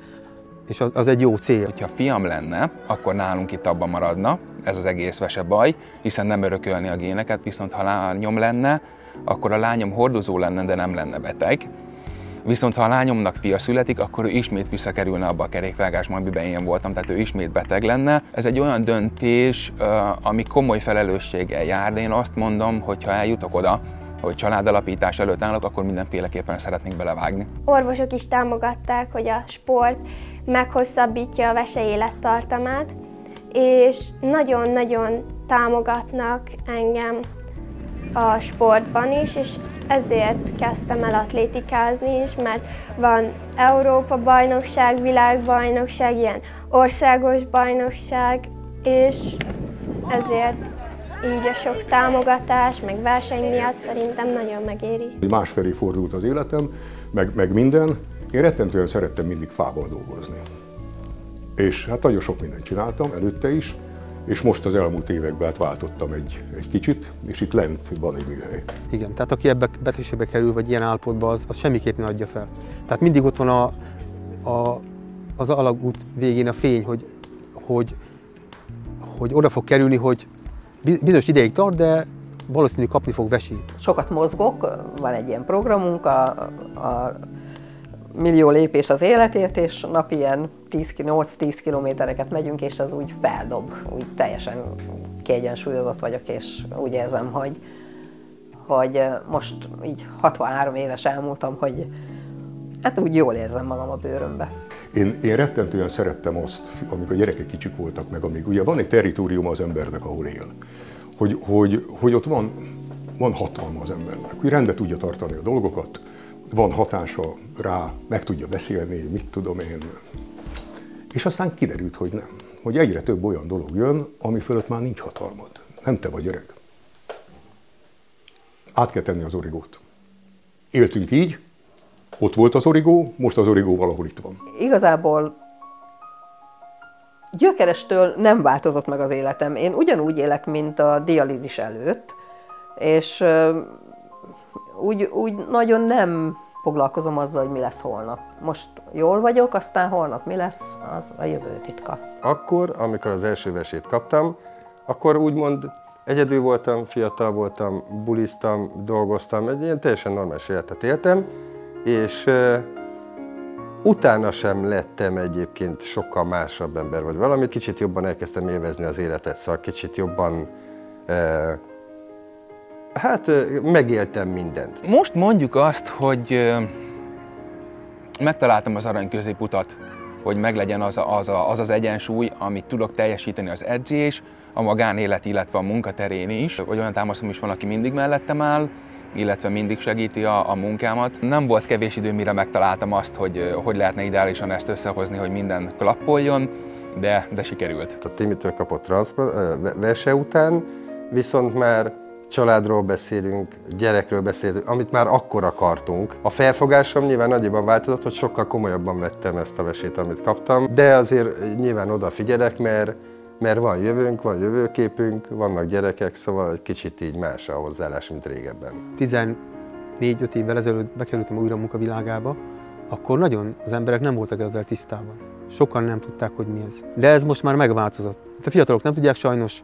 Speaker 2: és az egy jó cél.
Speaker 3: Ha fiam lenne, akkor nálunk itt abban maradna, ez az egész vese baj, hiszen nem örökölni a géneket, viszont ha lányom lenne, akkor a lányom hordozó lenne, de nem lenne beteg. Viszont ha a lányomnak fia születik, akkor ő ismét visszakerülne abba a kerékvágásba, amiben én voltam, tehát ő ismét beteg lenne. Ez egy olyan döntés, ami komoly felelősséggel jár, de én azt mondom, hogy ha eljutok oda, hogy családalapítás előtt állok, akkor mindenféleképpen szeretnék belevágni.
Speaker 7: Orvosok is támogatták, hogy a sport meghosszabbítja a vese élettartamát, és nagyon-nagyon támogatnak engem a sportban is, és ezért kezdtem el atlétikázni is, mert van Európa-bajnokság, világbajnokság, ilyen országos bajnokság, és ezért így a sok támogatás, meg verseny miatt szerintem nagyon megéri.
Speaker 6: Másfelé fordult az életem, meg minden. Én rettentően szerettem mindig fával dolgozni. És hát nagyon sok mindent csináltam, előtte is, és most az elmúlt években váltottam egy kicsit, és itt lent van egy műhely.
Speaker 2: Igen, tehát aki ebbe betegségbe kerül, vagy ilyen állapotba, az semmiképp ne adja fel. Tehát mindig ott van az alagút végén a fény, hogy oda fog kerülni, hogy bizonyos ideig tart, de valószínű kapni fog vesét.
Speaker 8: Sokat mozgok, van egy ilyen programunk, a millió lépés az életért, és napi ilyen 8-10 kilométereket megyünk, és az úgy feldob, úgy teljesen kiegyensúlyozott vagyok, és úgy érzem, hogy most így 63 éves elmúltam, hogy hát úgy jól érzem magam a bőrömbe.
Speaker 6: Én rettentően szerettem azt, amikor a gyerekek kicsik voltak meg, amíg ugye van egy territórium az embernek, ahol él, hogy ott van hatalma az embernek, hogy rendbe tudja tartani a dolgokat, van hatása rá, meg tudja beszélni, mit tudom én. És aztán kiderült, hogy nem. Hogy egyre több olyan dolog jön, ami fölött már nincs hatalmad. Nem te vagy öreg. Át kell tenni az origót. Éltünk így, ott volt az origó, most az origó valahol itt van.
Speaker 8: Igazából gyökerestől nem változott meg az életem. Én ugyanúgy élek, mint a dialízis előtt, és úgy nagyon nem foglalkozom azzal, hogy mi lesz holnap. Most jól vagyok, aztán holnap mi lesz, az a jövő titka.
Speaker 4: Akkor, amikor az első vesét kaptam, akkor úgymond egyedül voltam, fiatal voltam, buliztam, dolgoztam, egy ilyen teljesen normális életet éltem, és utána sem lettem egyébként sokkal másabb ember vagy valamit. Kicsit jobban elkezdtem élvezni az életet, szóval kicsit jobban megéltem mindent.
Speaker 3: Most mondjuk azt, hogy megtaláltam az arany középutat, hogy meglegyen az egyensúly, amit tudok teljesíteni az edzés, a magánélet, illetve a munkaterén is, hogy olyan támaszom is van, aki mindig mellettem áll, illetve mindig segíti a munkámat. Nem volt kevés idő, mire megtaláltam azt, hogy lehetne ideálisan ezt összehozni, hogy minden klappoljon, de sikerült.
Speaker 4: A Timitől kapott verse után, viszont már családról beszélünk, gyerekről beszélünk, amit már akkor akartunk. A felfogásom nyilván nagyban változott, hogy sokkal komolyabban vettem ezt a vesét, amit kaptam, de azért nyilván odafigyelek, mert van jövőnk, van jövőképünk, vannak gyerekek, szóval egy kicsit így más a hozzáállás, mint régebben. 14-5
Speaker 2: évvel ezelőtt bekerültem újra a munkavilágába, akkor nagyon az emberek nem voltak ezzel tisztában. Sokan nem tudták, hogy mi ez. De ez most már megváltozott. A fiatalok nem tudják sajnos,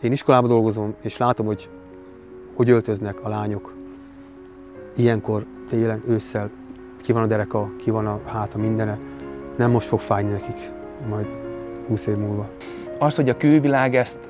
Speaker 2: én iskolában dolgozom, és látom, hogy öltöznek a lányok. Ilyenkor, télen, ősszel, ki van a dereka, ki van a háta, mindene. Nem most fog fájni nekik, majd 20 év múlva.
Speaker 3: Az, hogy a külvilág ezt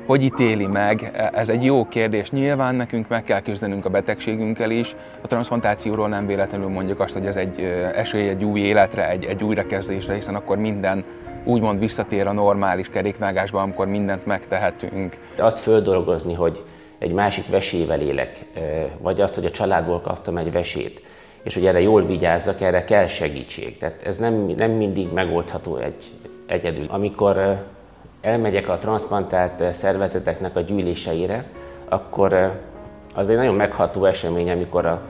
Speaker 3: hogy ítéli meg, ez egy jó kérdés. Nyilván nekünk meg kell küzdenünk a betegségünkkel is. A transzplantációról nem véletlenül mondjuk azt, hogy ez egy esély egy új életre, egy újrakezdésre, hiszen akkor minden úgymond visszatér a normális kerékvágásba, amikor mindent megtehetünk.
Speaker 10: Azt földolgozni, hogy egy másik vesével élek, vagy azt, hogy a családból kaptam egy vesét, és hogy erre jól vigyázzak, erre kell segítség. Tehát ez nem mindig megoldható egyedül. Amikor elmegyek a transzplantált szervezeteknek a gyűléseire, akkor az egy nagyon megható esemény, amikor a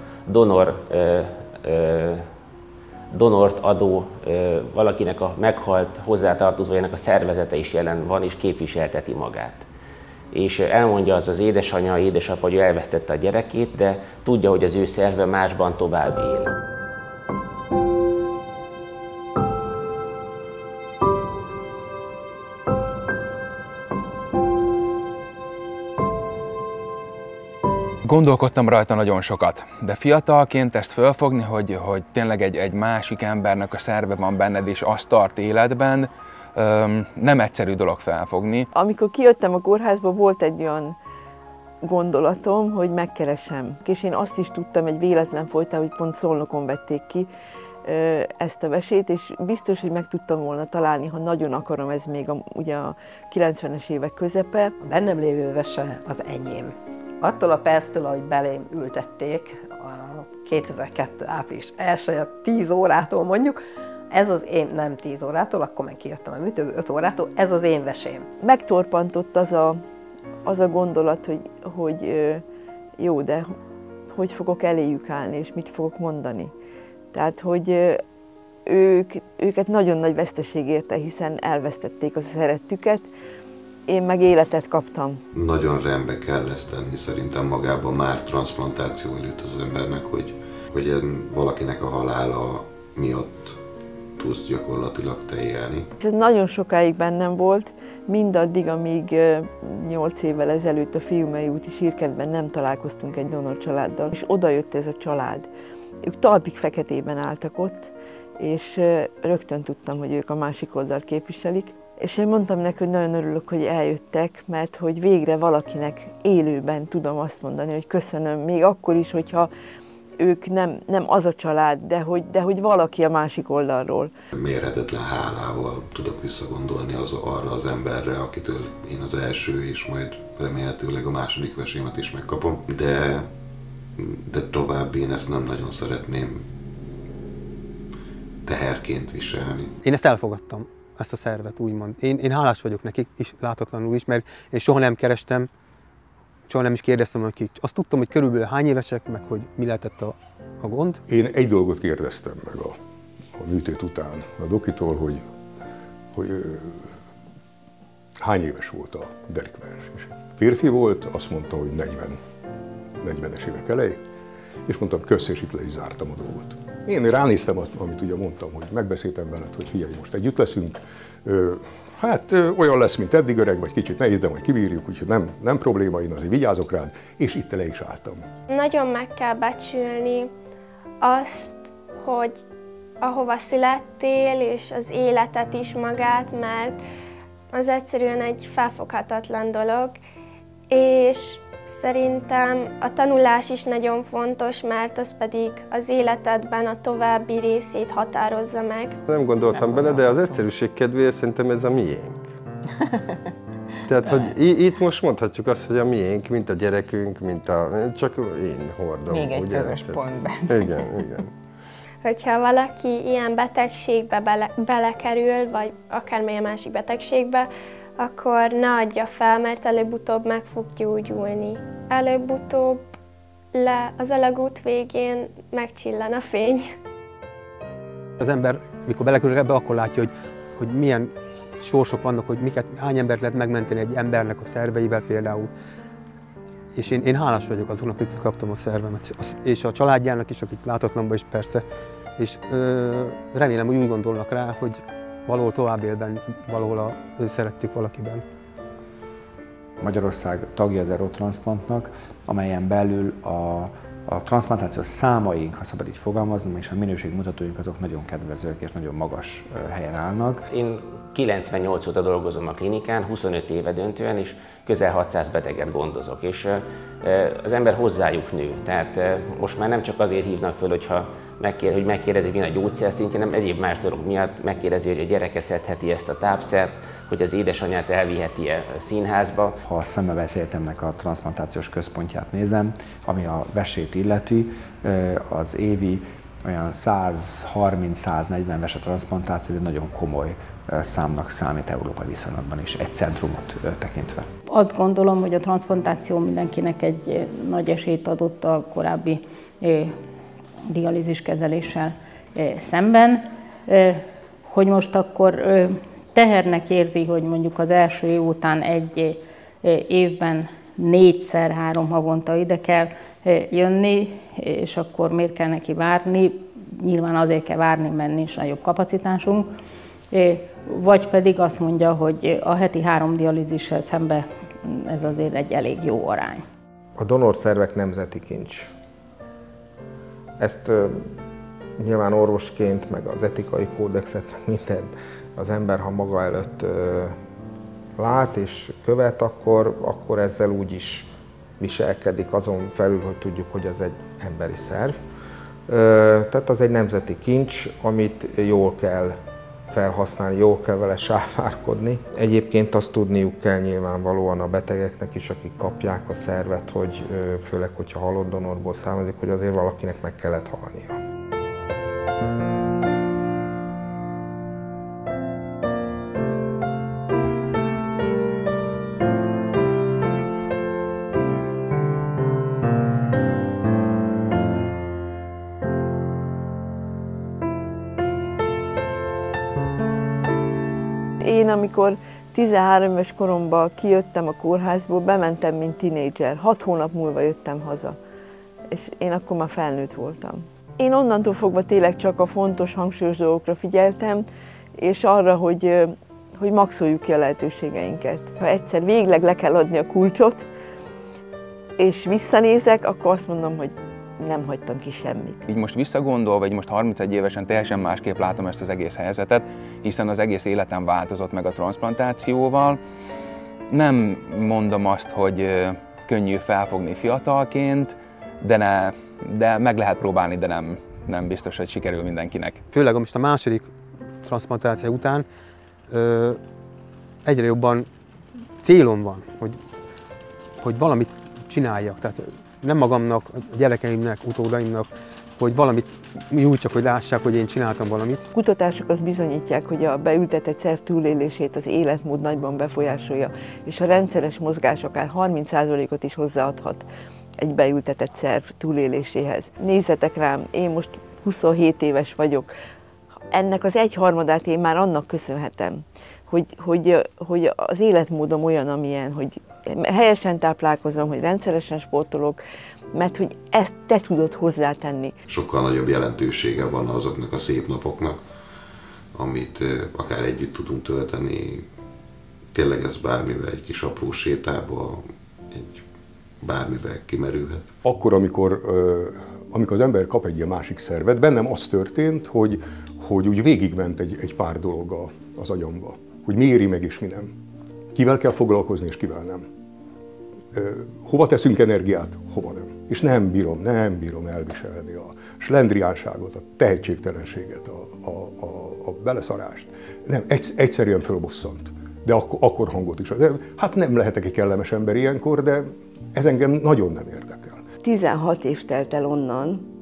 Speaker 10: donort adó valakinek a meghalt hozzátartozójának a szervezete is jelen van és képviselteti magát. És elmondja az édesanyja, édesapa, hogy ő elvesztette a gyerekét, de tudja, hogy az ő szerve másban tovább él.
Speaker 3: Gondolkodtam rajta nagyon sokat, de fiatalként ezt fölfogni, hogy tényleg egy másik embernek a szerve van benned, és azt tart életben, nem egyszerű dolog felfogni.
Speaker 1: Amikor kijöttem a kórházba, volt egy olyan gondolatom, hogy megkeresem. És én azt is tudtam egy véletlen folytán, hogy pont Szolnokon vették ki ezt a vesét, és biztos, hogy meg tudtam volna találni, ha nagyon akarom, ez még ugye a 90-es évek közepe.
Speaker 8: A bennem lévő vese az enyém. Attól a perctől, ahogy belém ültették, a 2002. április 1. 10 órától mondjuk, ez az én, nem 10 órától, akkor meg kijöttem a műtőből, 5 órától, ez az én vesém. Megtorpantott
Speaker 1: az a gondolat, hogy jó, de hogy fogok eléjük állni, és mit fogok mondani. Tehát, hogy őket nagyon nagy veszteség érte, hiszen elvesztették a szerettüket, én meg életet kaptam.
Speaker 9: Nagyon rendbe kell ezt tenni szerintem magában már transzplantáció előtt az embernek, hogy valakinek a halála miatt tudsz gyakorlatilag te élni.
Speaker 1: Ez nagyon sokáig bennem volt, Mindaddig, amíg 8 évvel ezelőtt a Fiumei úti Sírkertben nem találkoztunk egy donor családdal, és odajött ez a család. Ők talpig feketében álltak ott, és rögtön tudtam, hogy ők a másik oldalt képviselik. És én mondtam neki, hogy nagyon örülök, hogy eljöttek, mert hogy végre valakinek élőben tudom azt mondani, hogy köszönöm, még akkor is, hogyha ők nem az a család, de hogy valaki a másik oldalról.
Speaker 9: Mérhetetlen hálával tudok visszagondolni arra az emberre, akitől én az első és majd remélhetőleg a második vesémet is megkapom, de tovább én ezt nem nagyon szeretném teherként viselni.
Speaker 2: Én ezt elfogadtam, ezt a szervet úgymond. Én hálás vagyok nekik is, látatlanul is, mert én soha nem kerestem, soha nem is kérdeztem, hogy kik. Azt tudtam, hogy körülbelül hány évesek, meg hogy mi lehetett a gond.
Speaker 6: Én egy dolgot kérdeztem meg a műtét után a dokitól, hogy hány éves volt a derékveres. És férfi volt, azt mondta, hogy 40-es évek elejé, és mondtam, kösz, és itt le is zártam a dolgot. Én ránéztem, amit ugye mondtam, hogy megbeszéltem veled, hogy figyelj, most együtt leszünk, hát olyan lesz, mint eddig, öreg, vagy kicsit nehéz, de majd kibírjuk, úgyhogy nem probléma, én azért vigyázok rád, és itt le is álltam.
Speaker 7: Nagyon meg kell becsülni azt, hogy ahova születtél, és az életet is magát, mert az egyszerűen egy felfoghatatlan dolog, és szerintem a tanulás is nagyon fontos, mert az pedig az életedben a további részét határozza meg.
Speaker 4: Nem gondoltam bele, de az egyszerűség kedvéért szerintem ez a miénk. Tehát, hogy itt most mondhatjuk azt, hogy a miénk, mint a gyerekünk, csak én hordom.
Speaker 13: Még egy
Speaker 4: ugye?
Speaker 13: közös pontban.
Speaker 4: Igen.
Speaker 7: Hogyha valaki ilyen betegségbe belekerül, vagy akármilyen másik betegségbe, akkor ne adja fel, mert előbb-utóbb meg fog gyógyulni. Előbb-utóbb az alagút végén megcsillan a fény.
Speaker 2: Az ember, mikor belekerül ebbe, akkor látja, hogy milyen sorsok vannak, hogy hány embert lehet megmenteni egy embernek a szerveivel például. És én hálás vagyok azoknak, akik kaptam a szervemet, és a családjának is, akik látatlanban is persze. És remélem, hogy úgy gondolnak rá, hogy valahol tovább élben, valahol ő szerették valakiben.
Speaker 11: Magyarország tagja az Eurotranszplantnak, amelyen belül a transzplantációs számaink, ha szabad így fogalmaznom, és a minőségmutatóink azok nagyon kedvezők és nagyon magas helyen állnak.
Speaker 10: Én 98 óta dolgozom a klinikán, 25 éve döntően, és közel 600 beteget gondozok, és az ember hozzájuk nő. Tehát most már nem csak azért hívnak föl, hogy megkérdezi, milyen a gyógyszer szintje, hanem egyéb más dolog miatt megkérdezi, hogy a gyereke szedheti ezt a tápszert, hogy az édesanyját elviheti-e színházba.
Speaker 11: Ha a Szemmelweis Egyetemnek a transzplantációs központját nézem, ami a vesét illeti, az évi olyan 130-140 vese transzplantáció, de nagyon komoly számnak számít európai viszonylatban is, egy centrumot tekintve.
Speaker 14: Azt gondolom, hogy a transzplantáció mindenkinek egy nagy esélyt adott a korábbi dialízis kezeléssel szemben, hogy most akkor tehernek érzi, hogy mondjuk az első év után egy évben 4-3 havonta ide kell jönni, és akkor miért kell neki várni? Nyilván azért kell várni, mert nincs nagyobb kapacitásunk. Vagy pedig azt mondja, hogy a heti 3 dialízissel szemben ez azért egy elég jó arány.
Speaker 15: A donorszervek nemzeti kincs. Ezt nyilván orvosként, meg az etikai kódexet, meg mindent az ember, ha maga előtt lát és követ, akkor ezzel úgy is viselkedik, azon felül, hogy tudjuk, hogy ez egy emberi szerv. Tehát az egy nemzeti kincs, amit jól kell felhasználni, jól kell vele sáfárkodni. Egyébként azt tudniuk kell nyilvánvalóan a betegeknek is, akik kapják a szervet, hogy főleg, hogyha halott donorból származik, hogy azért valakinek meg kellett halnia.
Speaker 1: Én, amikor 13 éves koromban kijöttem a kórházból, bementem, mint tinédzser. 6 hónap múlva jöttem haza, és én akkor már felnőtt voltam. Én onnantól fogva tényleg csak a fontos, hangsúlyos dolgokra figyeltem, és arra, hogy hogy maxoljuk ki a lehetőségeinket. Ha egyszer végleg le kell adni a kulcsot, és visszanézek, akkor azt mondom, hogy nem hagytam ki semmit.
Speaker 3: Így most visszagondolva, vagy most 31 évesen teljesen másképp látom ezt az egész helyzetet, hiszen az egész életem változott meg a transplantációval. Nem mondom azt, hogy könnyű felfogni fiatalként, de meg lehet próbálni, de nem biztos, hogy sikerül mindenkinek.
Speaker 2: Főleg most a második transplantáció után egyre jobban célom van, hogy valamit csináljak. Tehát nem magamnak, a gyerekeimnek, utódaimnak, hogy valamit nyújtsak, hogy lássák, hogy én csináltam valamit.
Speaker 1: A kutatások azt bizonyítják, hogy a beültetett szerv túlélését az életmód nagyban befolyásolja, és a rendszeres mozgás akár 30%-ot is hozzáadhat egy beültetett szerv túléléséhez. Nézzetek rám, én most 27 éves vagyok, ennek az 1/3-át én már annak köszönhetem, hogy az életmódom olyan, amilyen, hogy helyesen táplálkozom, hogy rendszeresen sportolok, mert hogy ezt te tudod hozzátenni.
Speaker 9: Sokkal nagyobb jelentősége van azoknak a szép napoknak, amit akár együtt tudunk tölteni. Tényleg ez bármivel, egy kis apró sétába, bármivel kimerülhet.
Speaker 6: Akkor, amikor az ember kap egy ilyen másik szervet, bennem az történt, hogy úgy végigment egy pár dolog az agyamba. Hogy mi éri meg és mi nem. Kivel kell foglalkozni és kivel nem. Hova teszünk energiát, hova nem. És nem bírom elviselni a slendriánságot, a tehetségtelenséget, a beleszarást. Nem, egyszerűen fölbosszant. De akkor hangot is. Hát nem lehetek egy kellemes ember ilyenkor, de ez engem nagyon nem érdekel.
Speaker 1: 16 év telt el onnan,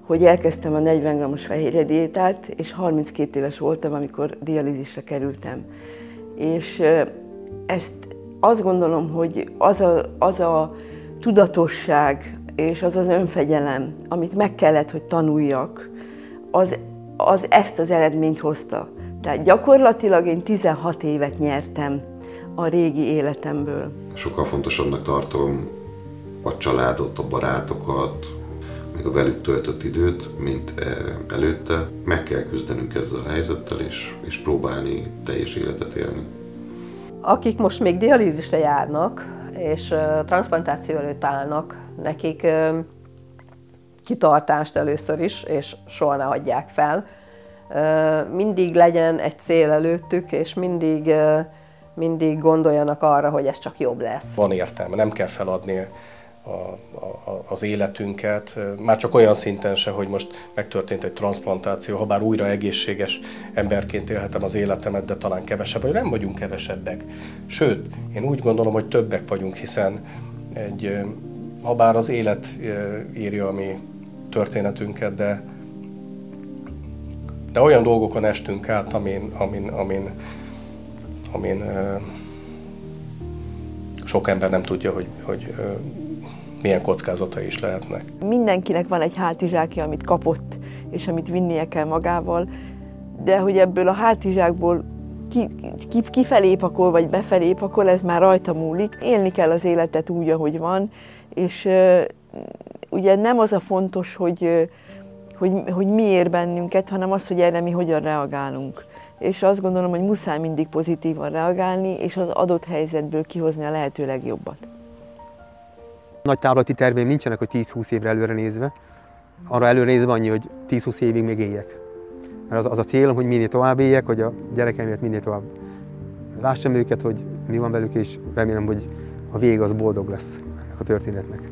Speaker 1: hogy elkezdtem a 40 g-os fehérje diétát, és 32 éves voltam, amikor dialízisre kerültem. És ezt azt gondolom, hogy az a tudatosság és az önfegyelem, amit meg kellett, hogy tanuljak, az ezt az eredményt hozta. Tehát gyakorlatilag én 16 évet nyertem a régi életemből.
Speaker 9: Sokkal fontosabbnak tartom a családot, a barátokat, meg a velük töltött időt, mint előtte. Meg kell küzdenünk ezzel a helyzettel, és próbálni teljes életet élni.
Speaker 8: Akik most még dialízisre járnak, és transplantáció előtt állnak, nekik kitartást először is, és soha ne hagyják fel. Mindig legyen egy cél előttük, és mindig gondoljanak arra, hogy ez csak jobb lesz.
Speaker 5: Van értelme, nem kell feladni az életünket, már csak olyan szinten se, hogy most megtörtént egy transplantáció, ha bár újra egészséges emberként élhetem az életemet, de talán kevesebb, vagy nem vagyunk kevesebbek. Sőt, én úgy gondolom, hogy többek vagyunk, hiszen ha bár az élet írja a mi történetünket, de olyan dolgokon estünk át, amin sok ember nem tudja, hogy milyen kockázatai is lehetnek.
Speaker 1: Mindenkinek van egy hátizsákja, amit kapott, és amit vinnie kell magával, de hogy ebből a hátizsákból kifelé pakol, vagy befelé pakol, ez már rajta múlik. Élni kell az életet úgy, ahogy van, és ugye nem az a fontos, hogy mi ér bennünket, hanem az, hogy erre mi hogyan reagálunk. És azt gondolom, hogy muszáj mindig pozitívan reagálni, és az adott helyzetből kihozni a lehető legjobbat.
Speaker 2: Nagy távlati terveim nincsenek, hogy 10-20 évre előre nézve. Arra előre nézve annyi, hogy 10-20 évig még éljek. Mert az a célom, hogy minél tovább éljek, hogy a gyerekeimet minél tovább lássam őket, hogy mi van velük, és remélem, hogy a vége az boldog lesz ennek a történetnek.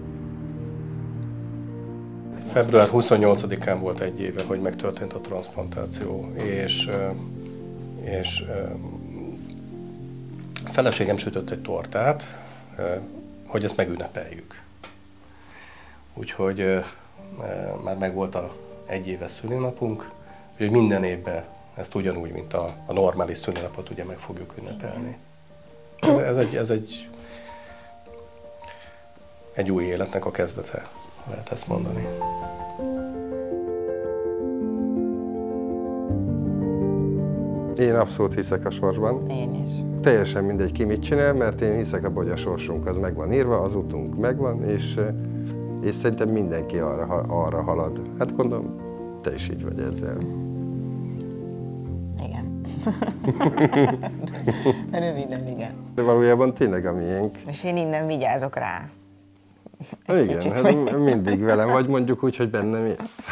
Speaker 5: Február 28-án volt egy éve, hogy megtörtént a transplantáció, és a feleségem sütött egy tortát, hogy ezt megünnepeljük. Úgyhogy már megvolt egy éves szülinapunk, hogy minden évben ezt ugyanúgy, mint a normális szülinapot ugye meg fogjuk ünnepelni. Ez egy új életnek a kezdete, lehet ezt mondani.
Speaker 4: Én abszolút hiszek a sorsban.
Speaker 13: Én is.
Speaker 4: Teljesen mindegy, ki mit csinál, mert én hiszek abban, hogy a sorsunk az meg van írva, az utunk megvan, és szerintem mindenki arra halad. Hát gondolom, te is így vagy ezzel.
Speaker 13: Igen. Röviden, igen.
Speaker 4: De valójában tényleg a miénk.
Speaker 13: És én innen vigyázok rá.
Speaker 4: Igen, hát mindig velem vagy, mondjuk úgy, hogy bennem élsz.